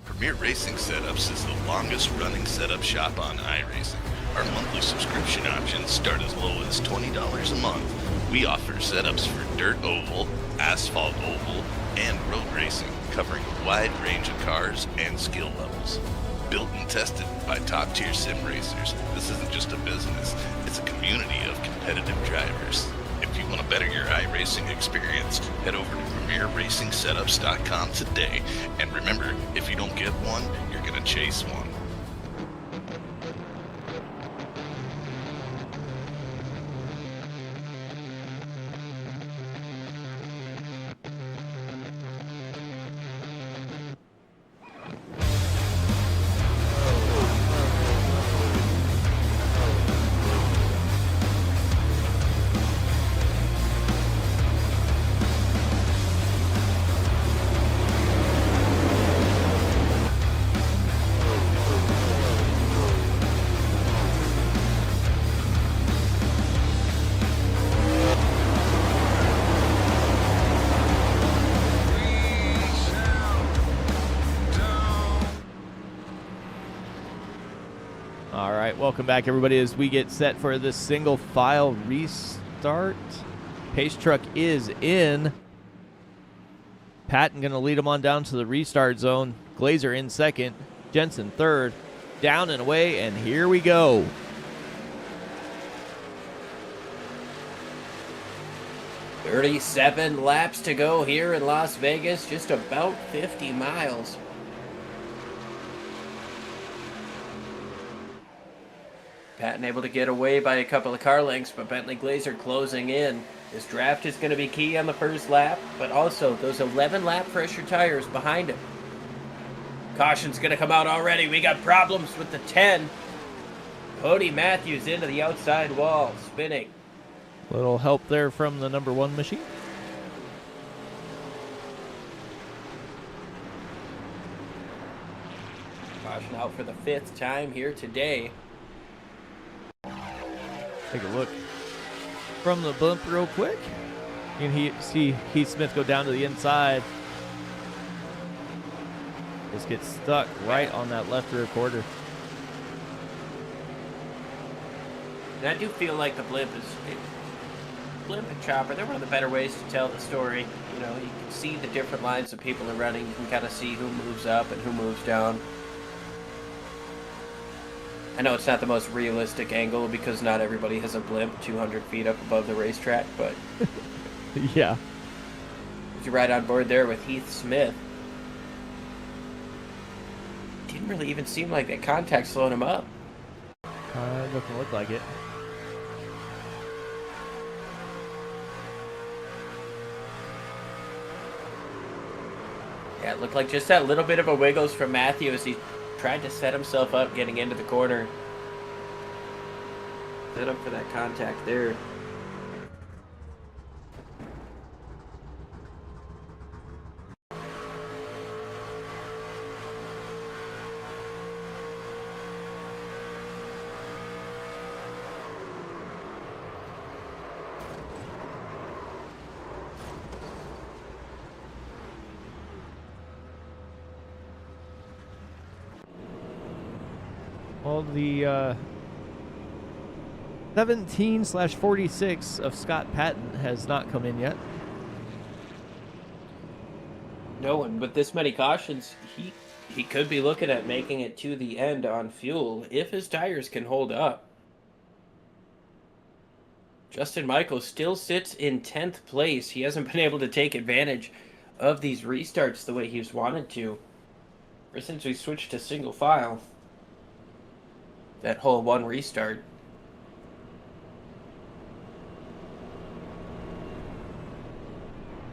[SPEAKER 4] Premier Racing Setups is the longest running setup shop on iRacing. Our monthly subscription options start as low as $20 a month. We offer setups for dirt oval, asphalt oval, and road racing, covering a wide range of cars and skill levels. Built and tested by top-tier sim racers, this isn't just a business, it's a community of competitive drivers. If you want to better your iRacing experience, head over to PremierRacingSetups.com today. And remember, if you don't get one, you're going to chase one.
[SPEAKER 3] All right, welcome back, everybody, as we get set for this single file restart. Pace truck is in. Patton going to lead him on down to the restart zone. Glazer in second. Jensen third. Down and away, and here we go.
[SPEAKER 2] $37 laps to go here in Las Vegas, just about 50 miles. Patton able to get away by a couple of car lengths, but Bentley Glazer closing in. This draft is going to be key on the first lap, but also those 11 lap pressure tires behind him. Caution's going to come out already. We got problems with the 10. Cody Matthews into the outside wall, spinning.
[SPEAKER 3] Little help there from the number one machine.
[SPEAKER 2] Caution out for the 5th time here today.
[SPEAKER 3] Take a look from the bump real quick. You can see Heath Smith go down to the inside. Just gets stuck right on that left rear quarter.
[SPEAKER 2] And I do feel like the blimp and Chopper, they're one of the better ways to tell the story. You know, you can see the different lines that people are running. You can kind of see who moves up and who moves down. I know it's not the most realistic angle because not everybody has a blimp 200 feet up above the racetrack, but
[SPEAKER 3] Yeah.
[SPEAKER 2] you're right on board there with Heath Smith. Didn't really even seem like that contact slowing him up.
[SPEAKER 3] Doesn't look like it.
[SPEAKER 2] Yeah, it looked like just that little bit of a wiggles from Matthew as he tried to set himself up getting into the corner. Set up for that contact there.
[SPEAKER 3] Well, the 17/46 of Scott Patton has not come in yet.
[SPEAKER 2] No, and with this many cautions, he could be looking at making it to the end on fuel if his tires can hold up. Justin Michael still sits in 10th place. He hasn't been able to take advantage of these restarts the way he's wanted to. Ever since we switched to single file, that whole one restart.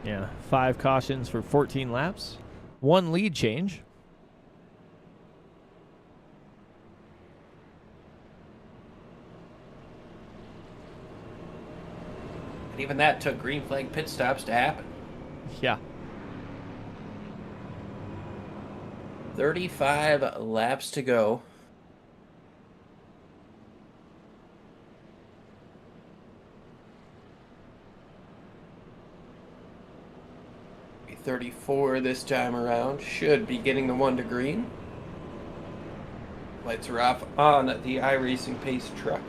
[SPEAKER 3] Yeah, 5 cautions for 14 laps. 1 lead change.
[SPEAKER 2] And even that took green flag pit stops to happen.
[SPEAKER 3] Yeah.
[SPEAKER 2] 35 laps to go. 34 this time around. Should be getting the 1 to green. Lights are off on the iRacing pace truck.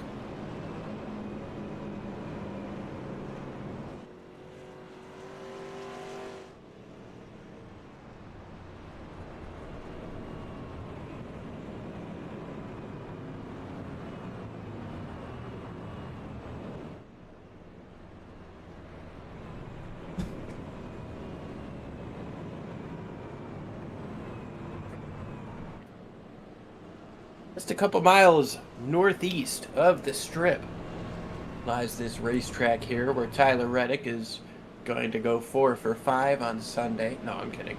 [SPEAKER 2] Just a couple miles northeast of the strip lies this racetrack here where Tyler Reddick is going to go 4 for 5 on Sunday. No, I'm kidding.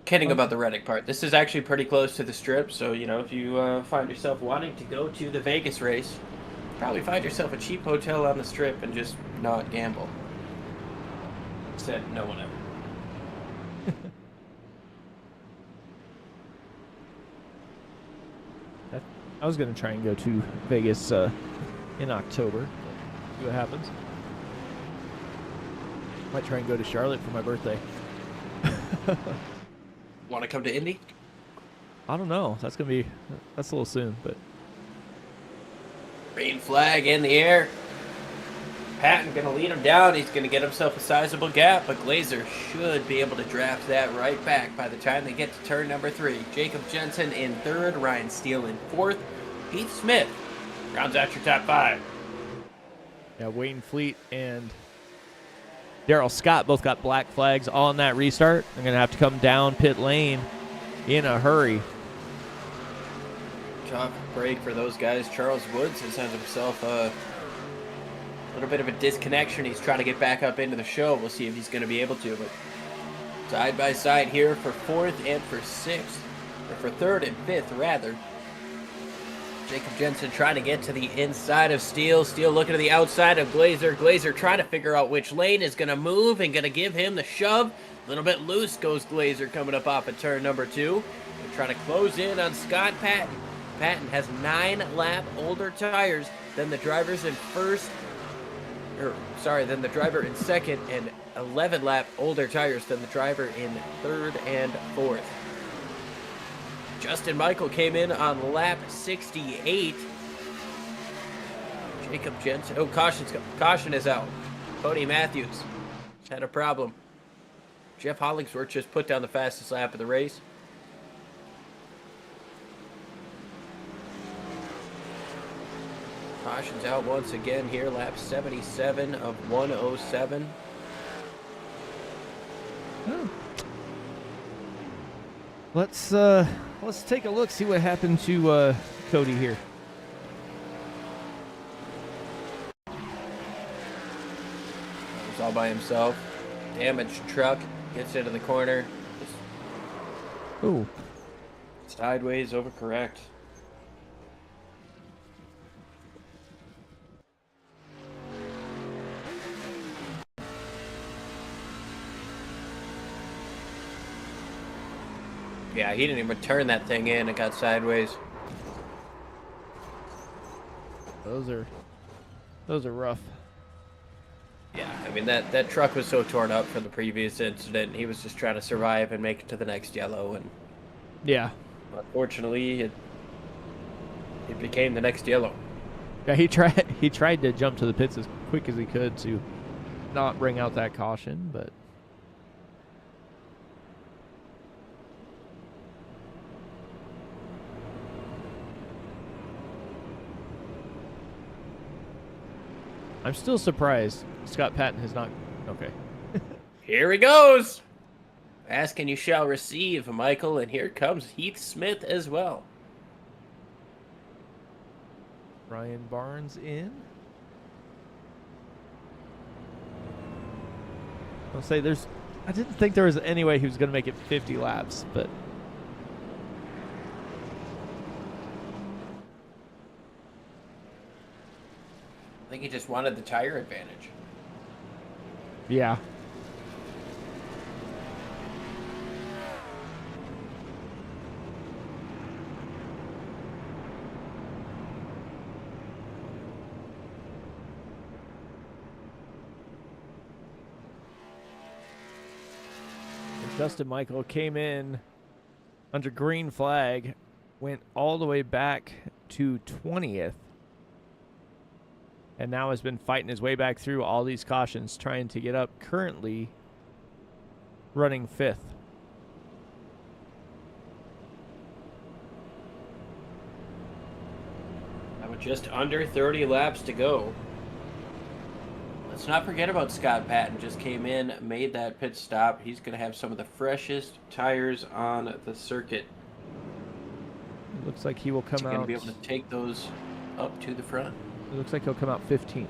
[SPEAKER 2] Kidding about the Reddick part. This is actually pretty close to the strip, so, you know, if you find yourself wanting to go to the Vegas race, probably find yourself a cheap hotel on the strip and just not gamble. Said no one ever.
[SPEAKER 3] I was going to try and go to Vegas in October. See what happens. Might try and go to Charlotte for my birthday.
[SPEAKER 2] Want to come to Indy?
[SPEAKER 3] I don't know. That's a little soon, but
[SPEAKER 2] Green flag in the air. Patton going to lead him down. He's going to get himself a sizable gap, but Glazer should be able to draft that right back by the time they get to turn number 3. Jacob Jensen in 3rd, Ryan Steele in 4th. Heath Smith rounds out your top 5.
[SPEAKER 3] yeah, Wayne Fleet and Darrell Scott both got black flags on that restart. They're going to have to come down pit lane in a hurry.
[SPEAKER 2] Tough break for those guys. Charles Woods has had himself a little bit of a disconnection. He's trying to get back up into the show. We'll see if he's going to be able to. But side by side here for 4th and for 6th, or for 3rd and 5th rather. Jacob Jensen trying to get to the inside of Steele. Steele looking to the outside of Glazer. Glazer trying to figure out which lane is going to move and going to give him the shove. A little bit loose goes Glazer coming up off of turn number 2. They're trying to close in on Scott Patton. Patton has 9-lap older tires than the drivers in than the driver in 2nd, and 11-lap older tires than the driver in 3rd and 4th. Justin Michael came in on lap 68. Jacob Jensen. Oh, caution is out. Cody Matthews had a problem. Jeff Hollingsworth just put down the fastest lap of the race. Caution's out once again here, lap 77 of 107.
[SPEAKER 3] Oh. Let's take a look, see what happened to Cody here.
[SPEAKER 2] He's all by himself. Damaged truck, gets into the corner.
[SPEAKER 3] Ooh.
[SPEAKER 2] Sideways, overcorrect. Yeah, he didn't even turn that thing in. It got sideways.
[SPEAKER 3] Those are rough.
[SPEAKER 2] Yeah, I mean, that truck was so torn up from the previous incident. He was just trying to survive and make it to the next yellow, and
[SPEAKER 3] yeah,
[SPEAKER 2] unfortunately, it became the next yellow.
[SPEAKER 3] Yeah, he tried to jump to the pits as quick as he could to not bring out that caution, but I'm still surprised Scott Patton has not. Okay.
[SPEAKER 2] Here he goes! Ask and you shall receive, Michael, and here comes Heath Smith as well.
[SPEAKER 3] Ryan Barnes in. I'll say I didn't think there was any way he was going to make it 50 laps, but
[SPEAKER 2] I think he just wanted the tire advantage.
[SPEAKER 3] yeah. Justin Michael came in under green flag, went all the way back to 20th, and now has been fighting his way back through all these cautions, trying to get up, currently running 5th.
[SPEAKER 2] Now with just under 30 laps to go. Let's not forget about Scott Patton. Just came in, made that pit stop. He's going to have some of the freshest tires on the circuit.
[SPEAKER 3] It looks like he will come
[SPEAKER 2] He's
[SPEAKER 3] out.
[SPEAKER 2] going to be able to take those up to the front.
[SPEAKER 3] It looks like he'll come out 15th.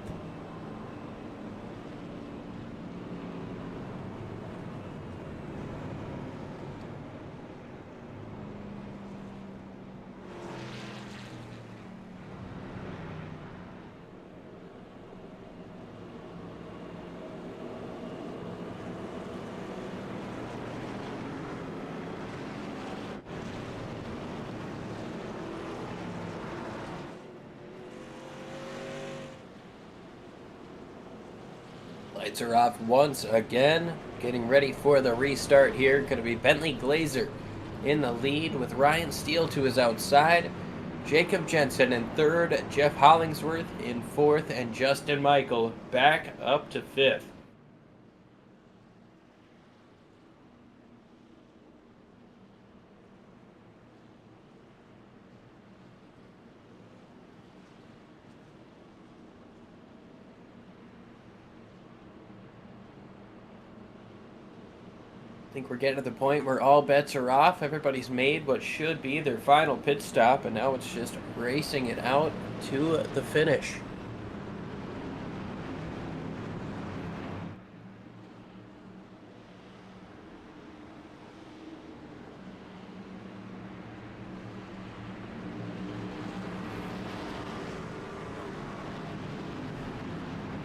[SPEAKER 2] Lights are off once again. Getting ready for the restart here. Going to be Bentley Glazer in the lead with Ryan Steele to his outside. Jacob Jensen in third. Jeff Hollingsworth in fourth. And Justin Michael back up to fifth. I think we're getting to the point where all bets are off. Everybody's made what should be their final pit stop, and now it's just racing it out to the finish.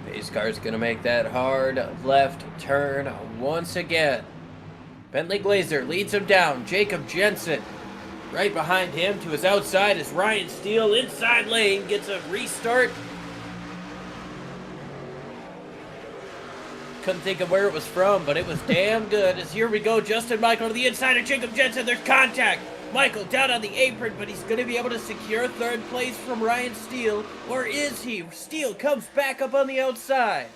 [SPEAKER 2] Pace car's going to make that hard left turn once again. Bentley Glazer leads him down. Jacob Jensen right behind him. To his outside is Ryan Steele. Inside lane gets a restart. Couldn't think of where it was from, but it was damn good. As here we go, Justin Michael to the inside of Jacob Jensen. There's contact. Michael down on the apron, but he's going to be able to secure third place from Ryan Steele. Or is he? Steele comes back up on the outside.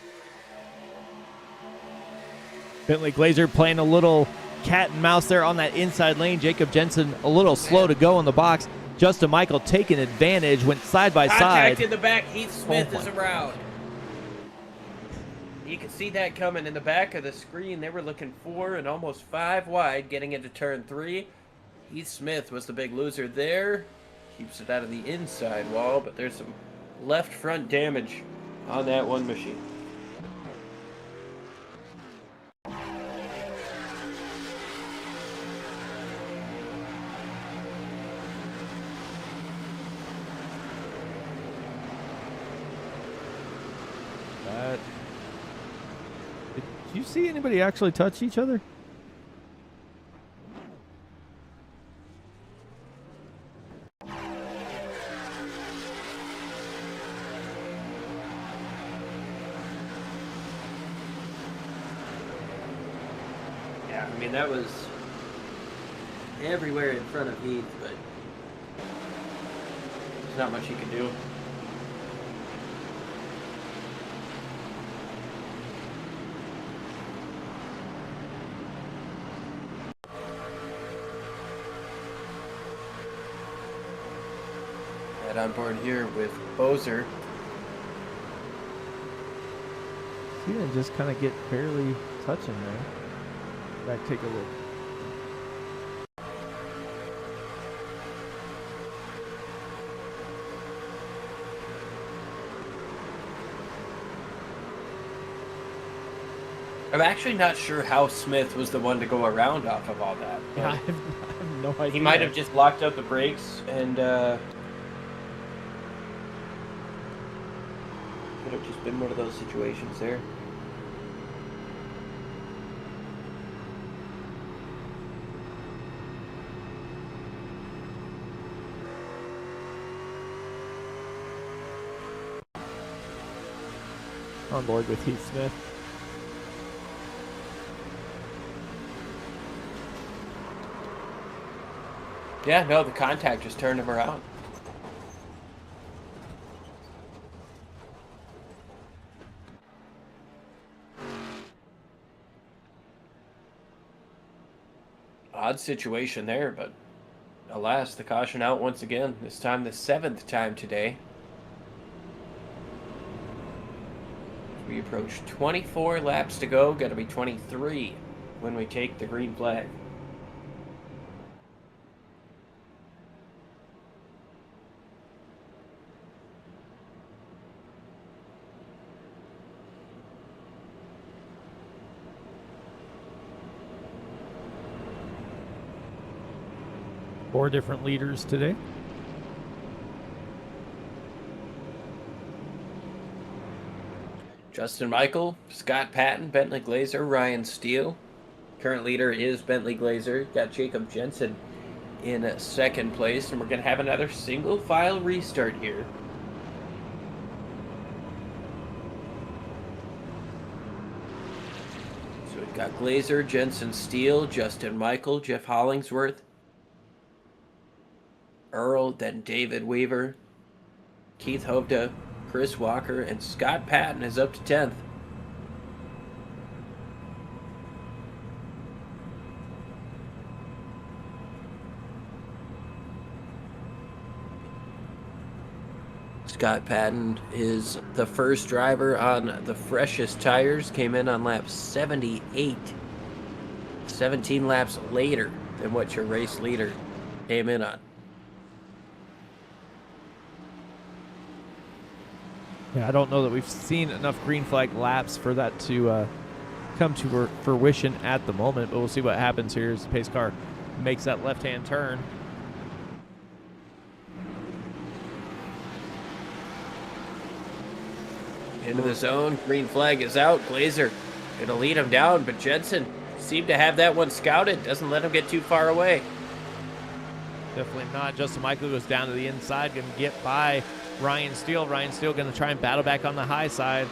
[SPEAKER 3] Bentley Glazer playing a little cat and mouse there on that inside lane. Jacob Jensen a little slow to go in the box. Justin Michael taking advantage, went side by
[SPEAKER 2] Contact
[SPEAKER 3] side.
[SPEAKER 2] in the back. Heath Smith
[SPEAKER 3] Oh
[SPEAKER 2] is
[SPEAKER 3] my.
[SPEAKER 2] around. You can see that coming in the back of the screen. They were looking 4 and almost 5 wide, getting into turn 3. Heath Smith was the big loser there. Keeps it out of the inside wall, but there's some left front damage on that one machine.
[SPEAKER 3] Did you see anybody actually touch each other?
[SPEAKER 2] Yeah, I mean, that was everywhere in front of Heath, but there's not much he could do. Head on board here with Bozer.
[SPEAKER 3] He didn't just kind of get barely touching there. Back, take a look.
[SPEAKER 2] I'm actually not sure how Smith was the one to go around off of all that.
[SPEAKER 3] Yeah, I have no idea.
[SPEAKER 2] He might have just locked out the brakes and could have just been one of those situations there.
[SPEAKER 3] on board with Heath Smith.
[SPEAKER 2] Yeah, no, the contact just turned him around. Odd situation there, but alas, the caution out once again. This time the 7th time today. We approach 24 laps to go. Got to be 23 when we take the green flag.
[SPEAKER 3] Four different leaders today.
[SPEAKER 2] Justin Michael, Scott Patton, Bentley Glazer, Ryan Steele. Current leader is Bentley Glazer. Got Jacob Jensen in second place, and we're going to have another single file restart here. So we've got Glazer, Jensen, Steele, Justin Michael, Jeff Hollingsworth, Earl, then David Weaver, Keith Hovda, Chris Walker, and Scott Patton is up to 10th. Scott Patton is the first driver on the freshest tires, came in on lap 78. 17 laps later than what your race leader came in on.
[SPEAKER 3] Yeah, I don't know that we've seen enough green flag laps for that to come to fruition at the moment, but we'll see what happens here as the pace car makes that left-hand turn.
[SPEAKER 2] Into the zone, green flag is out. Glazer gonna lead him down, but Jensen seemed to have that one scouted. Doesn't let him get too far away.
[SPEAKER 3] Definitely not. Justin Michael goes down to the inside, going to get by Ryan Steele. Ryan Steele going to try and battle back on the high side.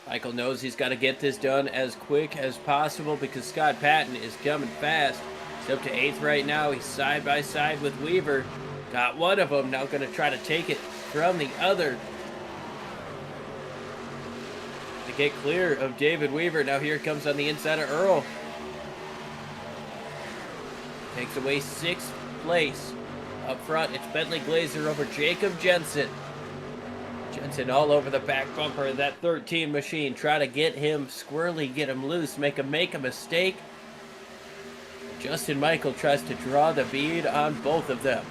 [SPEAKER 2] Michael knows he's got to get this done as quick as possible because Scott Patton is coming fast. He's up to 8th right now. He's side by side with Weaver. Got one of them, now going to try to take it from the other. To get clear of David Weaver. Now here it comes on the inside of Earl. takes away 6th place. Up front, it's Bentley Glazer over Jacob Jensen. Jensen all over the back bumper of that 13 machine. Try to get him squirrely, get him loose, make him make a mistake. Justin Michael tries to draw the bead on both of them.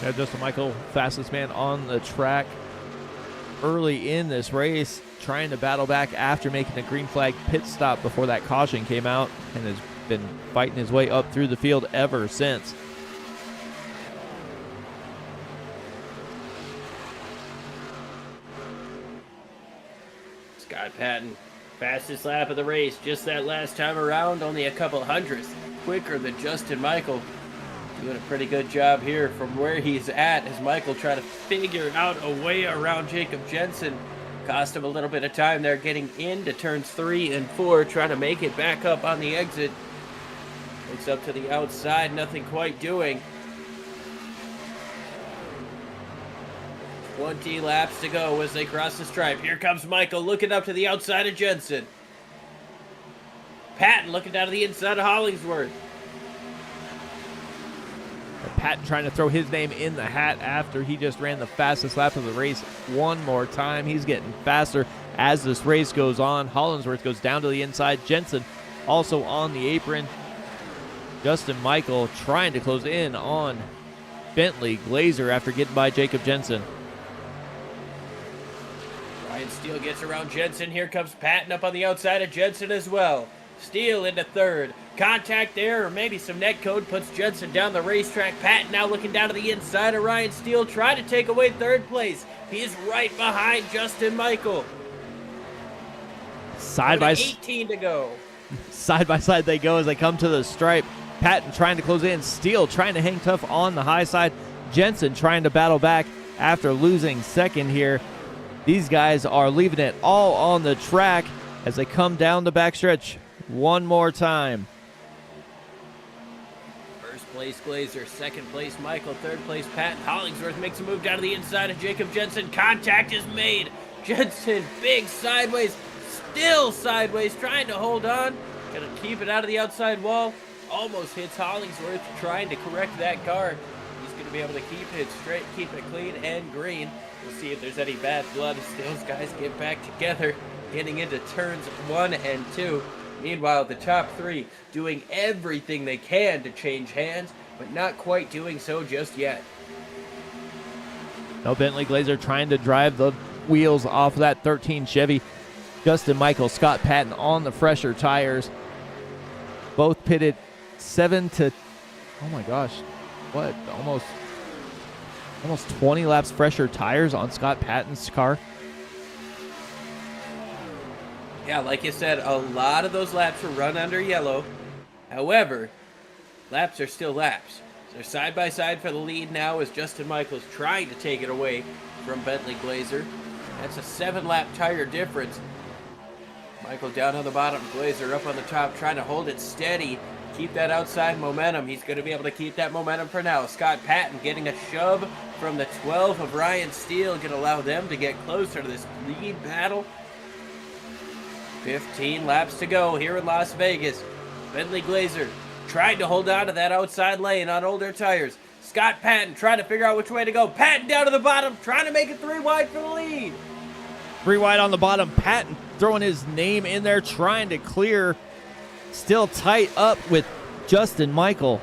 [SPEAKER 3] Yeah, Justin Michael, fastest man on the track early in this race, trying to battle back after making a green flag pit stop before that caution came out, and has been fighting his way up through the field ever since.
[SPEAKER 2] Scott Patton, fastest lap of the race, just that last time around, only a couple hundredths quicker than Justin Michael. Doing a pretty good job here from where he's at as Michael try to figure out a way around Jacob Jensen. Cost him a little bit of time there getting into turns 3 and 4, trying to make it back up on the exit. Looks up to the outside, nothing quite doing. 20 laps to go as they cross the stripe. Here comes Michael looking up to the outside of Jensen. Patton looking down to the inside of Hollingsworth.
[SPEAKER 3] Patton trying to throw his name in the hat after he just ran the fastest lap of the race one more time. He's getting faster as this race goes on. Hollingsworth goes down to the inside. Jensen also on the apron. Justin Michael trying to close in on Bentley Glazer after getting by Jacob Jensen.
[SPEAKER 2] Ryan Steele gets around Jensen. Here comes Patton up on the outside of Jensen as well. Steele into third. Contact there, or maybe some net code, puts Jensen down the racetrack. Patton now looking down to the inside of Ryan Steele, trying to take away third place. He's right behind Justin Michael.
[SPEAKER 3] Side by
[SPEAKER 2] 18 to go.
[SPEAKER 3] Side by side they go as they come to the stripe. Patton trying to close in. Steele trying to hang tough on the high side. Jensen trying to battle back after losing second here. These guys are leaving it all on the track as they come down the backstretch one more time.
[SPEAKER 2] First place Glazer, second place Michael, third place Patton. Hollingsworth makes a move down to the inside of Jacob Jensen. Contact is made. Jensen big sideways, still sideways, trying to hold on. Gonna keep it out of the outside wall. Almost hits Hollingsworth, trying to correct that car. He's gonna be able to keep it straight, keep it clean and green. We'll see if there's any bad blood as those guys get back together, getting into turns 1 and 2. Meanwhile, the top 3 doing everything they can to change hands, but not quite doing so just yet.
[SPEAKER 3] No, Bentley Glazer trying to drive the wheels off of that 13 Chevy. Justin Michael, Scott Patton on the fresher tires. Both pitted 7 to, oh my gosh, what, almost 20 laps fresher tires on Scott Patton's car.
[SPEAKER 2] Yeah, like you said, a lot of those laps were run under yellow. However, laps are still laps. They're side by side for the lead now as Justin Michael's trying to take it away from Bentley Glazer. That's a 7-lap tire difference. Michael down on the bottom, Glazer up on the top, trying to hold it steady, keep that outside momentum. He's going to be able to keep that momentum for now. Scott Patton getting a shove from the 12 of Ryan Steele, going to allow them to get closer to this lead battle. 15 laps to go here in Las Vegas. Bentley Glazer tried to hold on to that outside lane on older tires. Scott Patton trying to figure out which way to go. Patton down to the bottom, trying to make it 3 wide for the lead.
[SPEAKER 3] 3 wide on the bottom. Patton throwing his name in there, trying to clear. Still tight up with Justin Michael.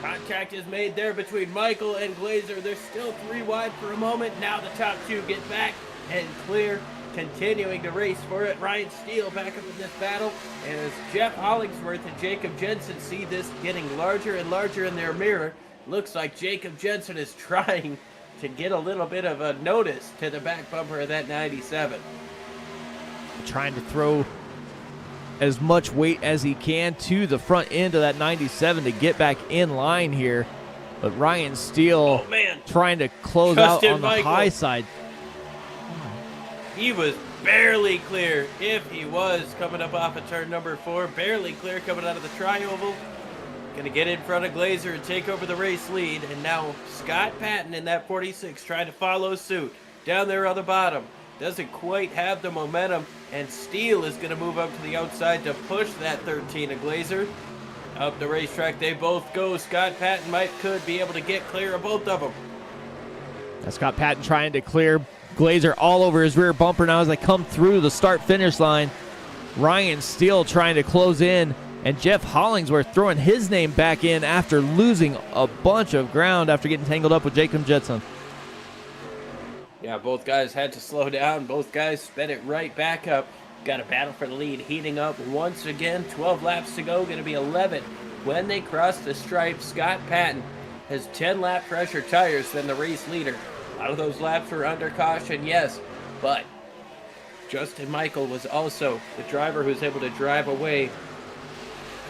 [SPEAKER 2] Contact is made there between Michael and Glazer. They're still 3 wide for a moment. Now the top 2 get back and clear. Continuing to race for it. Ryan Steele back up in this battle. And as Jeff Hollingsworth and Jacob Jensen see this getting larger and larger in their mirror, looks like Jacob Jensen is trying to get a little bit of a notice to the back bumper of that 97.
[SPEAKER 3] Trying to throw as much weight as he can to the front end of that 97 to get back in line here. But Ryan Steele trying to close
[SPEAKER 2] Justin
[SPEAKER 3] out on the high side.
[SPEAKER 2] He was barely clear, if he was, coming up off of turn number 4. Barely clear coming out of the tri-oval. Going to get in front of Glazer and take over the race lead. And now Scott Patton in that 46 trying to follow suit. Down there on the bottom. doesn't quite have the momentum, and Steele is going to move up to the outside to push that 13 of Glazer. Up the racetrack they both go. Scott Patton could be able to get clear of both of them.
[SPEAKER 3] Scott Patton trying to clear Glazer all over his rear bumper now as they come through the start-finish line. Ryan Steele trying to close in, and Jeff Hollingsworth throwing his name back in after losing a bunch of ground after getting tangled up with Jacob Jensen.
[SPEAKER 2] Yeah, both guys had to slow down. Both guys sped it right back up. Got a battle for the lead heating up once again. 12 laps to go, going to be 11. When they cross the stripe, Scott Patton has 10 lap fresher tires than the race leader. A lot of those laps were under caution, yes, but Justin Michael was also the driver who was able to drive away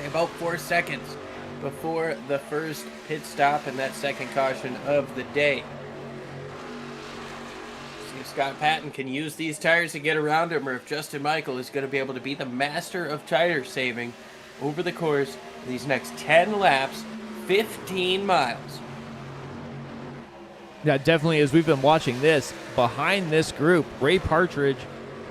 [SPEAKER 2] about 4 seconds before the first pit stop and that second caution of the day. See if Scott Patton can use these tires to get around him, or if Justin Michael is going to be able to be the master of tire saving over the course of these next 10 laps, 15 miles.
[SPEAKER 3] Yeah, definitely, as we've been watching this, behind this group, Ray Partridge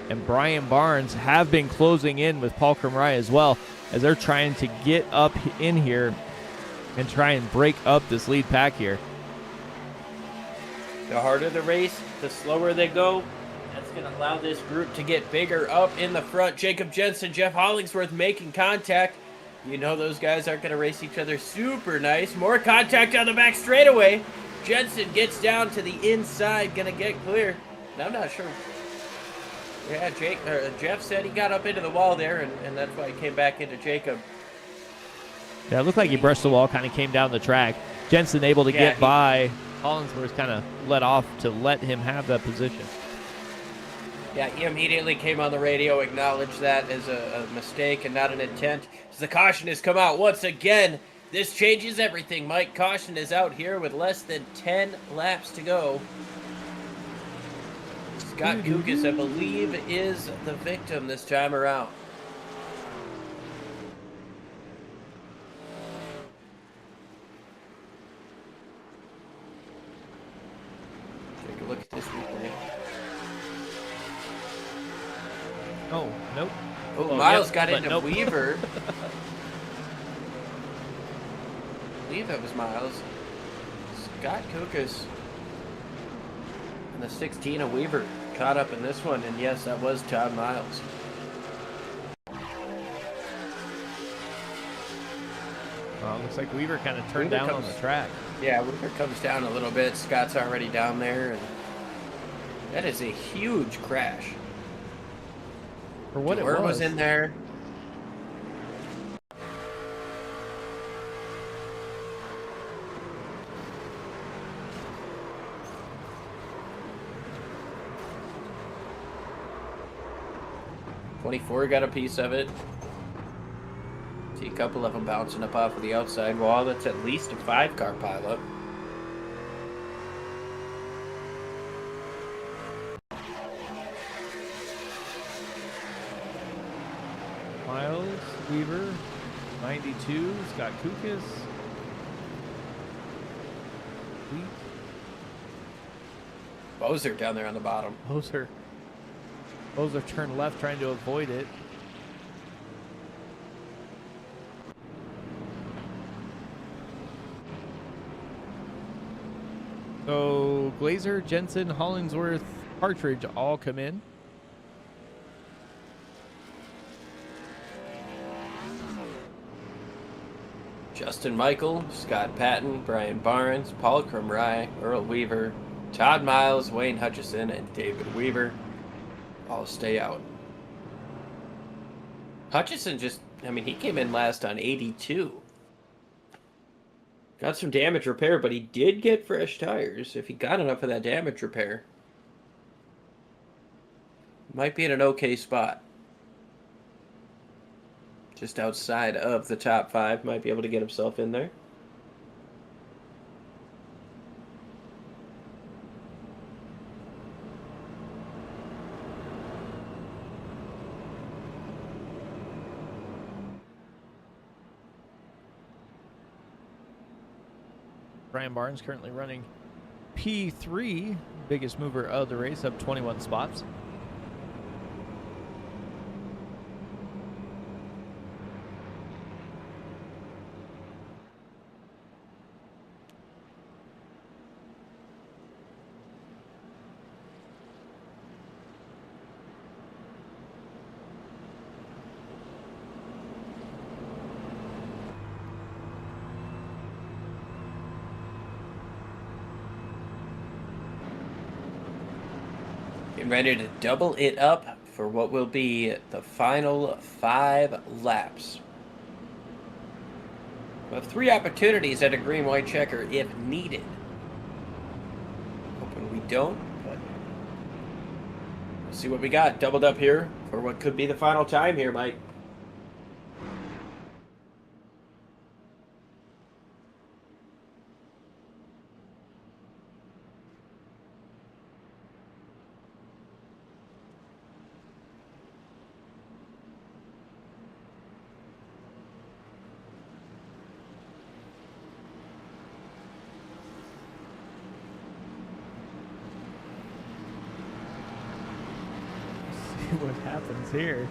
[SPEAKER 3] and Brian Barnes have been closing in with Paul Krumrye as well, as they're trying to get up in here and try and break up this lead pack here.
[SPEAKER 2] The harder the race, the slower they go. That's going to allow this group to get bigger up in the front. Jacob Jensen, Jeff Hollingsworth making contact. You know those guys aren't going to race each other super nice. More contact on the back straightaway. Jensen gets down to the inside, going to get clear. Now, I'm not sure. Yeah, Jeff said he got up into the wall there, and that's why he came back into Jacob.
[SPEAKER 3] Yeah, it looked like he brushed the wall, kind of came down the track. Jensen able to get by. Hollingsworth kind of let off to let him have that position.
[SPEAKER 2] Yeah, he immediately came on the radio, acknowledged that as a mistake and not an intent. As the caution has come out once again, this changes everything. Mike Caution is out here with less than 10 laps to go. Scott Kukas, I believe, is the victim this time around. Take a look at this replay.
[SPEAKER 3] Oh, nope.
[SPEAKER 2] Oh, Miles
[SPEAKER 3] yep,
[SPEAKER 2] got into
[SPEAKER 3] nope.
[SPEAKER 2] Weaver. I believe that was Miles. Scott Kukas and the 16 of Weaver caught up in this one, and yes, that was Todd Miles.
[SPEAKER 3] Well, looks like Weaver kind of turned down on the track.
[SPEAKER 2] Yeah, Weaver comes down a little bit. Scott's already down there, and that is a huge crash.
[SPEAKER 3] For what
[SPEAKER 2] Dewar
[SPEAKER 3] it
[SPEAKER 2] was in there. '24 got a piece of it. See a couple of them bouncing up off of the outside wall. That's at least a 5-car pileup.
[SPEAKER 3] Miles, Weaver, 92, Scott Kukas.
[SPEAKER 2] Bozer down there on the bottom.
[SPEAKER 3] Bozer turned left trying to avoid it. So Glazer, Jensen, Hollingsworth, Partridge all come in.
[SPEAKER 2] Justin Michael, Scott Patton, Brian Barnes, Paul Krumrye, Earl Weaver, Todd Miles, Wayne Hutchison, and David Weaver all stay out. Hutchison he came in last on 82. Got some damage repair, but he did get fresh tires. If he got enough of that damage repair, might be in an okay spot. Just outside of the top 5, might be able to get himself in there.
[SPEAKER 3] Brian Barnes currently running P3, biggest mover of the race, up 21 spots.
[SPEAKER 2] Getting ready to double it up for what will be the final 5 laps. We'll have 3 opportunities at a green-white checker if needed. Hoping we don't, but we'll see what we got doubled up here for what could be the final time here, Mike.
[SPEAKER 3] What happens here?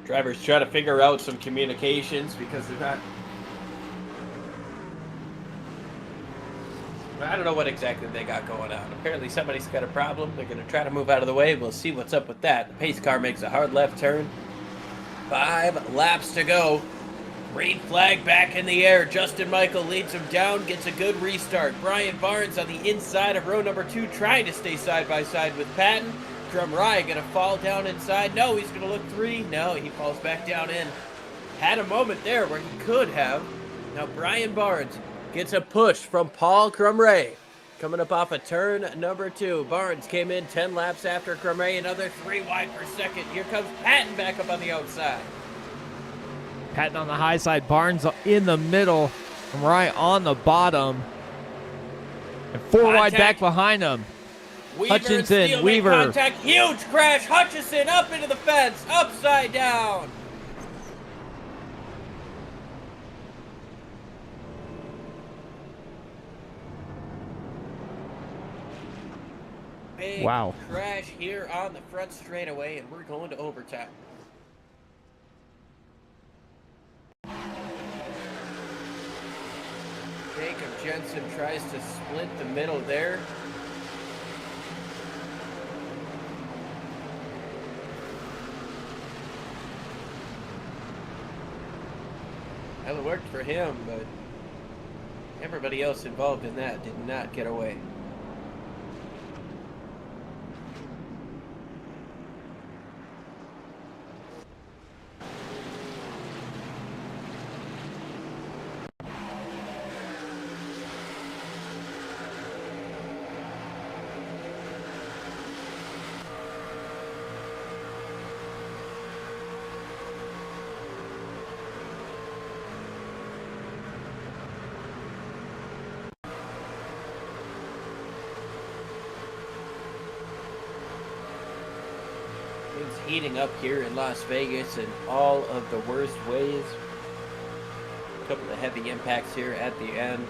[SPEAKER 2] Drivers try to figure out some communications because they're not... I don't know what exactly they got going on. Apparently somebody's got a problem. They're going to try to move out of the way. We'll see what's up with that. The pace car makes a hard left turn. 5 laps to go. Green flag back in the air. Justin Michael leads him down, gets a good restart. Brian Barnes on the inside of row number 2, trying to stay side by side with Patton. Drum Rye gonna fall down inside. No, he's gonna look 3. No, he falls back down in. Had a moment there where he could have. Now Brian Barnes gets a push from Paul Crumray. Coming up off of turn number 2. Barnes came in 10 laps after Crumray. Another 3 wide per second. Here comes Patton back up on the outside.
[SPEAKER 3] Patton on the high side, Barnes in the middle, and Rye on the bottom. And 4 wide back behind him.
[SPEAKER 2] Weaver
[SPEAKER 3] Hutchinson, Weaver.
[SPEAKER 2] Contact, huge crash. Hutchinson up into the fence, upside down. Big
[SPEAKER 3] Wow.
[SPEAKER 2] crash here on the front straightaway, and we're going to overtime. Jacob Jensen tries to split the middle there. Well, it worked for him, but everybody else involved in that did not get away. Things heating up here in Las Vegas in all of the worst ways. A couple of heavy impacts here at the end.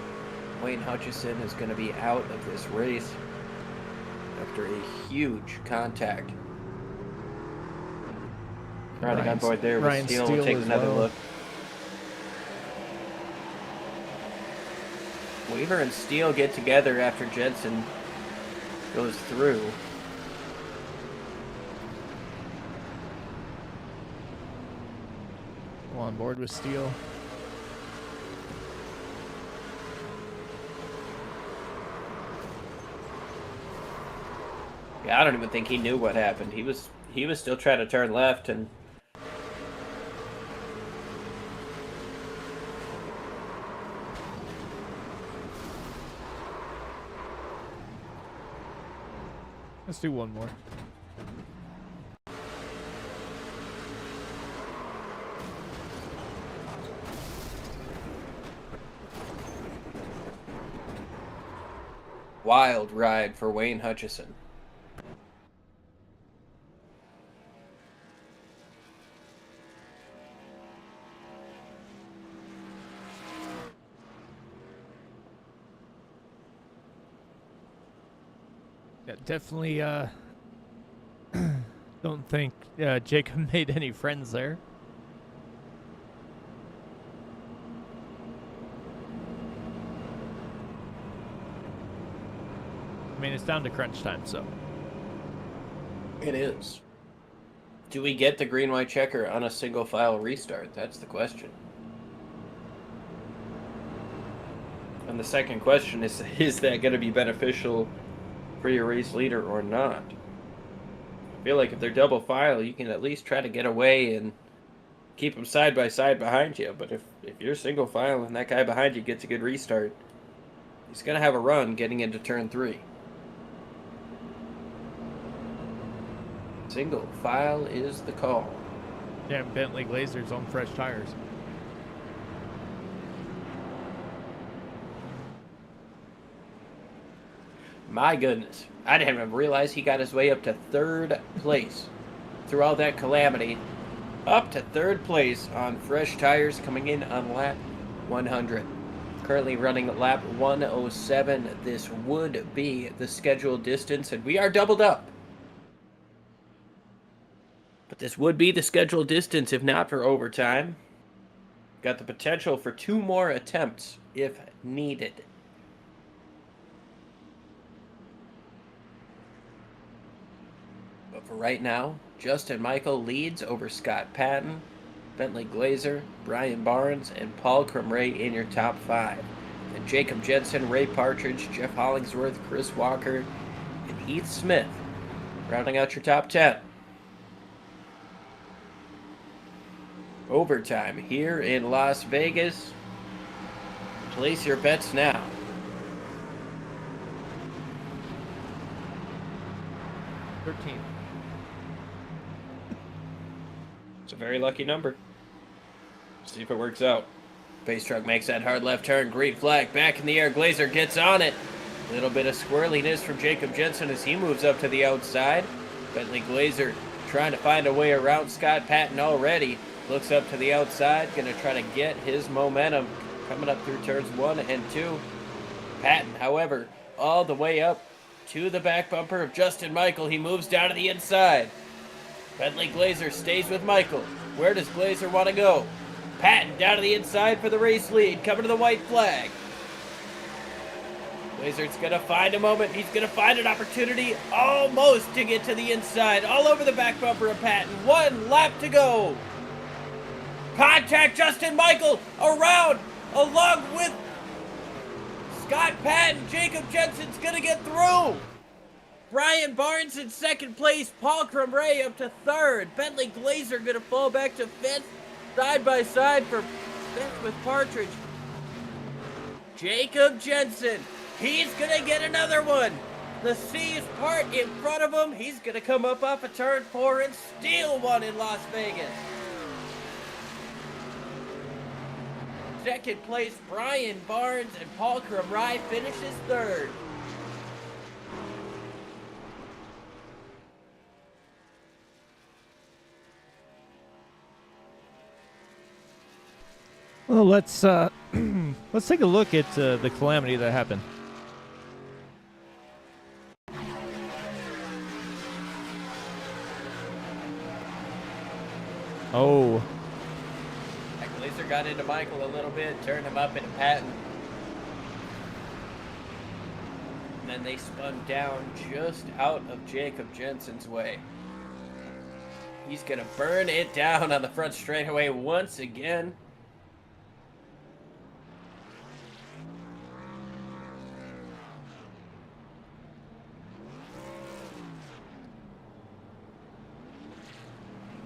[SPEAKER 2] Wayne Hutchison is going to be out of this race after a huge contact. Riding on board there with Steele. We'll take another look. Weaver and Steele get together after Jensen goes through.
[SPEAKER 3] On board with Steele.
[SPEAKER 2] Yeah, I don't even think he knew what happened. He was still trying to turn left, and
[SPEAKER 3] let's do one more.
[SPEAKER 2] wild ride for Wayne Hutchison.
[SPEAKER 3] Yeah, definitely don't think Jacob made any friends there. I mean, it's down to crunch time, so.
[SPEAKER 2] It is. Do we get the green-white checker on a single file restart? That's the question. And the second question is that going to be beneficial for your race leader or not? I feel like if they're double file, you can at least try to get away and keep them side by side behind you. But if you're single file and that guy behind you gets a good restart, he's going to have a run getting into turn 3. Single file is the call.
[SPEAKER 3] Yeah, Bentley Glazer's on fresh tires.
[SPEAKER 2] My goodness. I didn't even realize he got his way up to 3rd place through all that calamity. Up to 3rd place on fresh tires coming in on lap 100. Currently running lap 107. This would be the scheduled distance, and we are doubled up. But this would be the scheduled distance if not for overtime. Got the potential for 2 more attempts if needed. But for right now, Justin Michael leads over Scott Patton, Bentley Glazer, Brian Barnes, and Paul Crumray in your top 5. And Jacob Jensen, Ray Partridge, Jeff Hollingsworth, Chris Walker, and Heath Smith rounding out your top 10. Overtime here in Las Vegas. Place your bets now. It's a very lucky number. See if it works out. Pace truck makes that hard left turn. Green flag back in the air. Glazer gets on it. A little bit of squirreliness from Jacob Jensen as he moves up to the outside. Bentley Glazer trying to find a way around Scott Patton already. Looks up to the outside. Going to try to get his momentum coming up through turns 1 and 2. Patton, however, all the way up to the back bumper of Justin Michael. He moves down to the inside. Bentley Glazer stays with Michael. Where does Glazer want to go? Patton down to the inside for the race lead. Coming to the white flag. Glazer's going to find a moment. He's going to find an opportunity almost to get to the inside. All over the back bumper of Patton. 1 lap to go. Contact Justin Michael around along with Scott Patton. Jacob Jensen's going to get through. Brian Barnes in 2nd place. Paul Crumray up to 3rd. Bentley Glazer going to fall back to 5th. Side by side for 5th with Partridge. Jacob Jensen. He's going to get another one. The seas part in front of him. He's going to come up off of turn 4 and steal one in Las Vegas. 2nd place, Brian Barnes, and Paul Crumray finishes 3rd.
[SPEAKER 3] Well, let's take a look at the calamity that happened. Oh.
[SPEAKER 2] Glazer got into Michael a little bit, turned him up into Patton. And then they spun down just out of Jacob Jensen's way. He's going to burn it down on the front straightaway once again.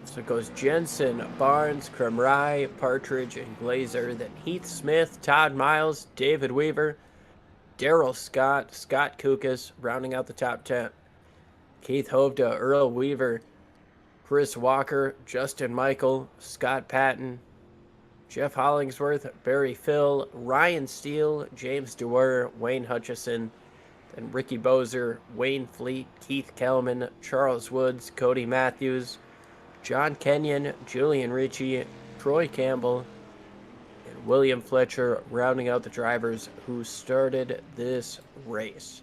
[SPEAKER 2] So it goes Jensen, Barnes, Crumray, Partridge, and Glazer. Then Heath Smith, Todd Miles, David Weaver, Daryl Scott, Scott Kukas, rounding out the top 10. Keith Hovda, Earl Weaver, Chris Walker, Justin Michael, Scott Patton, Jeff Hollingsworth, Barry Phil, Ryan Steele, James Dewar, Wayne Hutchison, then Ricky Bozer, Wayne Fleet, Keith Kellman, Charles Woods, Cody Matthews, John Kenyon, Julian Ritchie, Troy Campbell, and William Fletcher rounding out the drivers who started this race.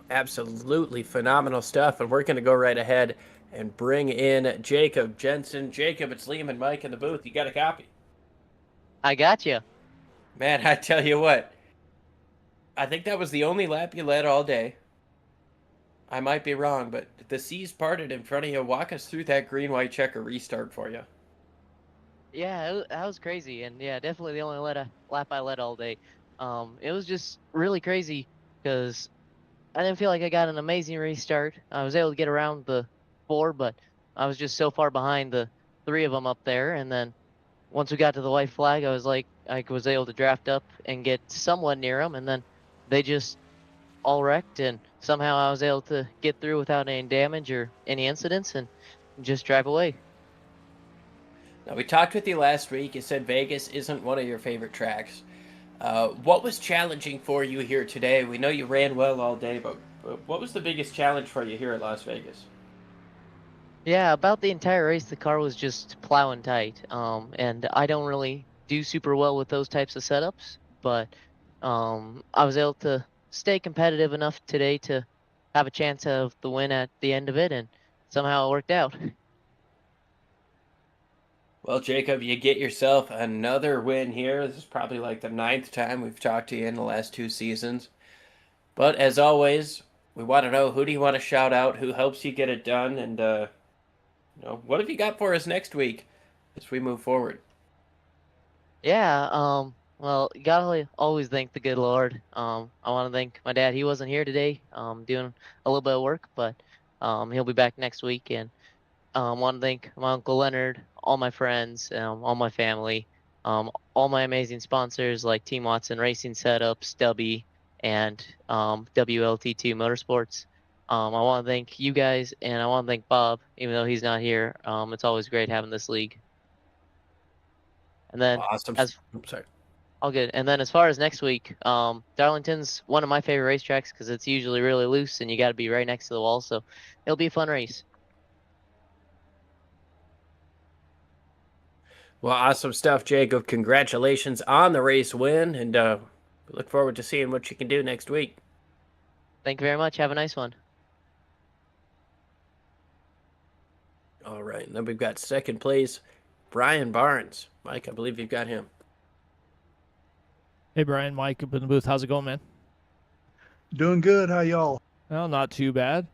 [SPEAKER 2] Absolutely phenomenal stuff, and we're going to go right ahead and bring in Jacob Jensen. Jacob, it's Liam and Mike in the booth. You got a copy?
[SPEAKER 5] I got you.
[SPEAKER 2] Man, I tell you what, I think that was the only lap you led all day. I might be wrong, but the seas parted in front of you. Walk us through that green-white checker restart for you.
[SPEAKER 5] Yeah, that was crazy, and yeah, definitely the only lap I led all day. It was just really crazy because I didn't feel like I got an amazing restart. I was able to get around the four, but I was just so far behind the three of them up there. And then once we got to the white flag, I was able to draft up and get somewhat near them, and then they just all wrecked, and somehow I was able to get through without any damage or any incidents and just drive away.
[SPEAKER 2] Now, we talked with you last week. You said Vegas isn't one of your favorite tracks. What was challenging for you here today? We know you ran well all day, but what was the biggest challenge for you here at Las Vegas?
[SPEAKER 5] Yeah, about the entire race, the car was just plowing tight. And I don't really do super well with those types of setups, but I was able to stay competitive enough today to have a chance of the win at the end of it, and somehow it worked out.
[SPEAKER 2] Well, Jacob, you get yourself another win here. This is probably like the ninth time we've talked to you in the last 2 seasons. But as always, we want to know, who do you want to shout out? Who helps you get it done? And what have you got for us next week as we move forward?
[SPEAKER 5] Yeah, well, you gotta always thank the good Lord. I want to thank my dad. He wasn't here today, doing a little bit of work, but he'll be back next week. And want to thank my Uncle Leonard, all my friends, all my family, all my amazing sponsors like Team Watson Racing Setups, Stubby, and WLT2 Motorsports. I want to thank you guys, and I want to thank Bob, even though he's not here. It's always great having this league. And then,
[SPEAKER 2] Awesome.
[SPEAKER 5] as
[SPEAKER 2] I'm sorry.
[SPEAKER 5] all good. And then as far as next week, Darlington's one of my favorite racetracks because it's usually really loose and you got to be right next to the wall. So it'll be a fun race.
[SPEAKER 2] Well, awesome stuff, Jacob. Congratulations on the race win, and we look forward to seeing what you can do next week.
[SPEAKER 5] Thank you very much. Have a nice one.
[SPEAKER 2] All right, and then we've got second place, Brian Barnes. Mike, I believe you've got him.
[SPEAKER 3] Hey, Brian, Mike up in the booth. How's it going, man?
[SPEAKER 6] Doing good. How y'all?
[SPEAKER 3] Well, not too bad.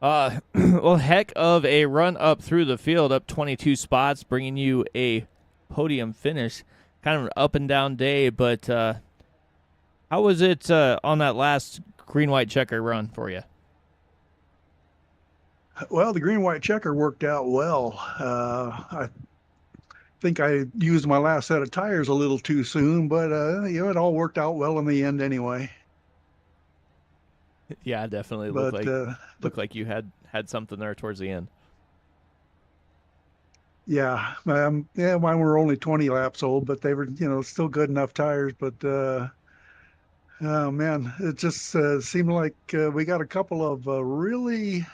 [SPEAKER 3] Well, heck of a run up through the field, up 22 spots, bringing you a podium finish. Kind of an up and down day, but how was it on that last green-white checker run for you?
[SPEAKER 6] Well, the green-white checker worked out well. I think I used my last set of tires a little too soon, but it all worked out well in the end anyway.
[SPEAKER 3] Yeah, definitely
[SPEAKER 6] But
[SPEAKER 3] looked like you had something there towards the end.
[SPEAKER 6] yeah, mine were only 20 laps old, but they were, still good enough tires. But oh man, it just seemed like we got a couple of really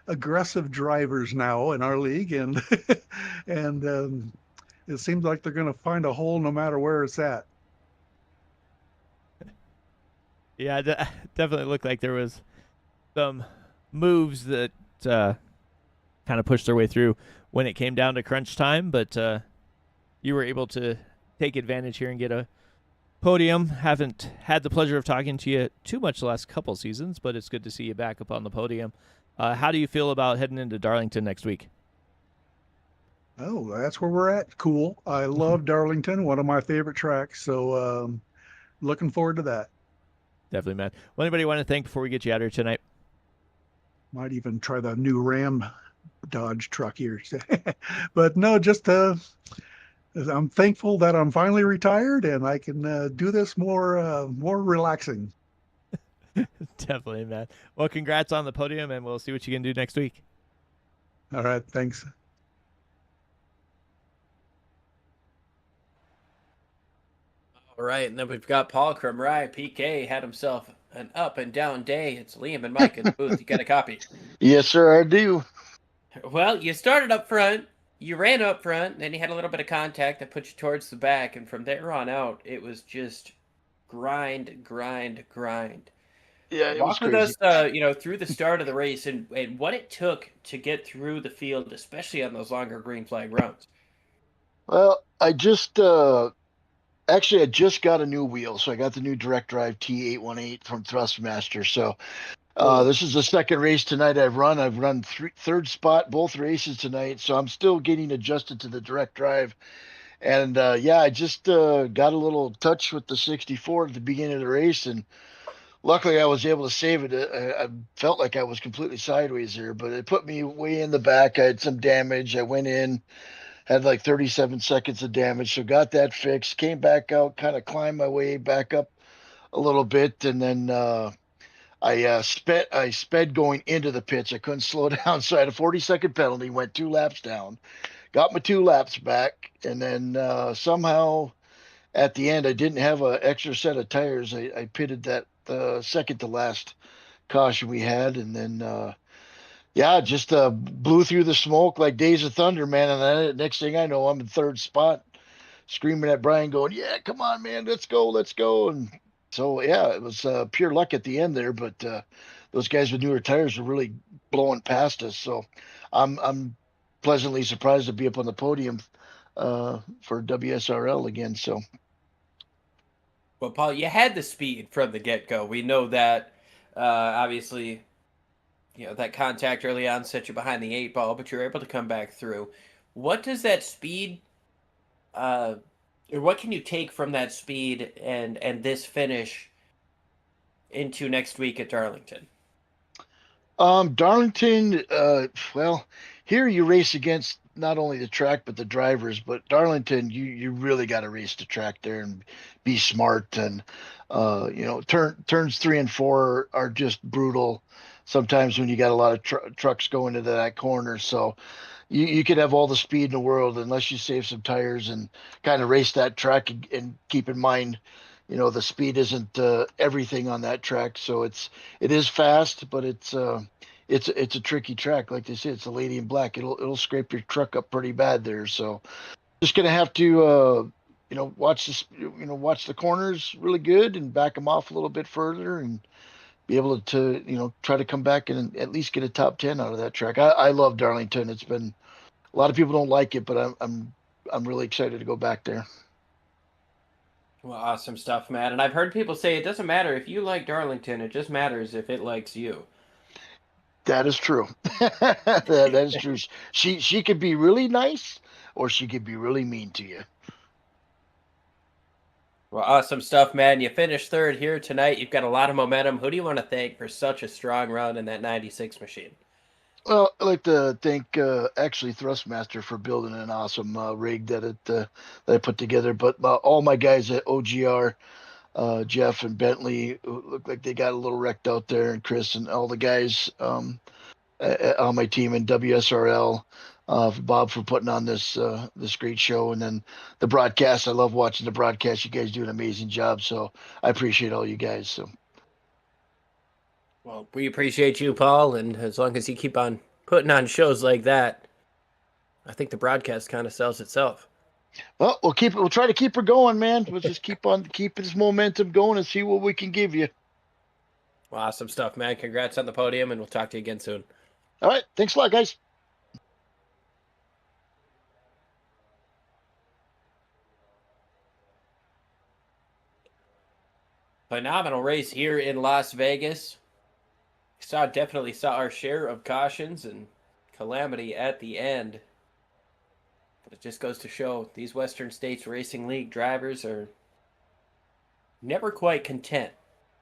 [SPEAKER 6] aggressive drivers now in our league, and and it seems like they're going to find a hole no matter where it's at.
[SPEAKER 3] Yeah, definitely looked like there was some moves that kind of pushed their way through when it came down to crunch time, but you were able to take advantage here and get a podium. Haven't had the pleasure of talking to you too much the last couple seasons, but it's good to see you back up on the podium. How do you feel about heading into Darlington next week?
[SPEAKER 6] Oh, that's where we're at. Cool. I love Darlington, one of my favorite tracks. So looking forward to that.
[SPEAKER 3] Definitely, man. Well, anybody want to thank before we get you out here tonight?
[SPEAKER 6] Might even try the new Ram Dodge truck here. But no, just I'm thankful that I'm finally retired and I can do this more relaxing.
[SPEAKER 3] Definitely, man. Well, congrats on the podium, and we'll see what you can do next week.
[SPEAKER 6] All right, thanks.
[SPEAKER 2] All right, and then we've got Paul Crumry. PK had himself an up and down day. It's Liam and Mike in the booth. You got a copy?
[SPEAKER 7] Yes, sir, I do.
[SPEAKER 2] Well, you started up front, you ran up front, then you had a little bit of contact that put you towards the back, and from there on out, it was just grind, grind, grind.
[SPEAKER 7] Yeah, it
[SPEAKER 2] Walk
[SPEAKER 7] was
[SPEAKER 2] with
[SPEAKER 7] crazy.
[SPEAKER 2] us, through the start of the race and what it took to get through the field, especially on those longer green flag runs.
[SPEAKER 7] Well, I just actually I just got a new wheel, so I got the new direct drive T818 from Thrustmaster. So
[SPEAKER 2] Ooh.
[SPEAKER 7] This is the second race tonight I've run. I've run third spot both races tonight, so I'm still getting adjusted to the direct drive. And yeah, I just got a little touch with the 64 at the beginning of the race, and luckily I was able to save it. I felt like I was completely sideways there, but it put me way in the back. I had some damage. I went in, had like 37 seconds of damage, so got that fixed. Came back out, kind of climbed my way back up a little bit, and then I sped going into the pits. I couldn't slow down, so I had a 40-second penalty. Went 2 laps down, got my 2 laps back, and then somehow at the end I didn't have an extra set of tires. I pitted that second to last caution we had, and then yeah, just blew through the smoke like Days of Thunder, man. And then next thing I know, I'm in third spot, screaming at Brian, going, "Yeah, come on, man, let's go, let's go!" And so yeah, it was pure luck at the end there, but those guys with newer tires were really blowing past us. So I'm pleasantly surprised to be up on the podium for WSRL again. So
[SPEAKER 2] Well, Paul, you had the speed from the get-go. We know that. Obviously, that contact early on set you behind the 8 ball, but you're able to come back through. What does that speed, or what can you take from that speed and this finish into next week at Darlington?
[SPEAKER 7] Darlington, well, here you race against not only the track but the drivers. But Darlington, you really got to race the track there and be smart. And turns 3 and 4 are just brutal sometimes when you got a lot of trucks going into that corner. So you could have all the speed in the world unless you save some tires and kind of race that track, and keep in mind, the speed isn't everything on that track. So it is fast, but it's a tricky track. Like they say, it's a lady in black. It'll scrape your truck up pretty bad there. So just gonna have to watch this, watch the corners really good and back them off a little bit further, and be able to try to come back and at least get a top 10 out of that track. I love Darlington. It's been, a lot of people don't like it, but I'm really excited to go back there.
[SPEAKER 2] Well, awesome stuff, man. And I've heard people say it doesn't matter if you like Darlington; it just matters if it likes you.
[SPEAKER 7] That is true. That is true. She could be really nice, or she could be really mean to you.
[SPEAKER 2] Well, awesome stuff, man. You finished third here tonight. You've got a lot of momentum. Who do you want to thank for such a strong run in that 96 machine?
[SPEAKER 7] Well, I'd like to thank actually Thrustmaster for building an awesome rig that I put together. But all my guys at OGR, Jeff and Bentley, who look like they got a little wrecked out there, and Chris and all the guys on my team in WSRL. Bob for putting on this great show, and then the broadcast. I love watching the broadcast. You guys do an amazing job, so I appreciate all you guys. So
[SPEAKER 2] Well, we appreciate you, Paul, and as long as you keep on putting on shows like that, I think the broadcast kind of sells itself.
[SPEAKER 7] well, we'll try to keep her going, man. We'll just keep this momentum going and see what we can give you.
[SPEAKER 2] Well, awesome stuff, man. Congrats on the podium, and we'll talk to you again soon.
[SPEAKER 7] All right, thanks a lot, guys.
[SPEAKER 2] Phenomenal race here in Las Vegas. Definitely saw our share of cautions and calamity at the end. But it just goes to show these Western States Racing League drivers are never quite content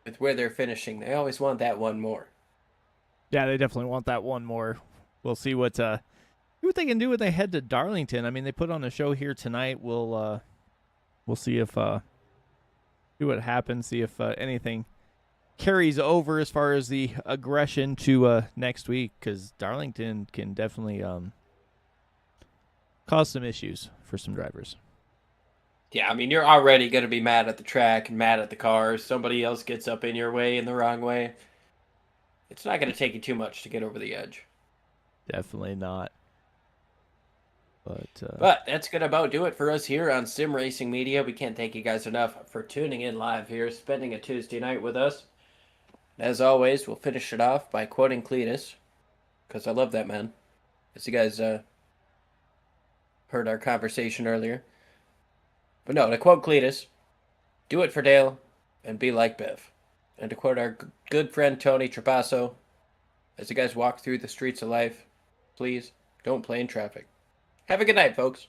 [SPEAKER 2] with where they're finishing. They always want that one more.
[SPEAKER 3] Yeah, they definitely want that one more. We'll see what they can do when they head to Darlington. I mean, they put on a show here tonight. We'll see if see what happens. See if anything carries over as far as the aggression to next week, because Darlington can definitely cause some issues for some drivers.
[SPEAKER 2] Yeah, I mean, you're already going to be mad at the track and mad at the cars. Somebody else gets up in your way in the wrong way. It's not going to take you too much to get over the edge.
[SPEAKER 3] Definitely not.
[SPEAKER 2] But that's going to about do it for us here on Sim Racing Media. We can't thank you guys enough for tuning in live here, spending a Tuesday night with us. As always, we'll finish it off by quoting Cletus, because I love that man. As you guys heard our conversation earlier. But no, to quote Cletus, do it for Dale and be like Biff. And to quote our good friend Tony Trapasso, as you guys walk through the streets of life, please don't play in traffic. Have a good night, folks.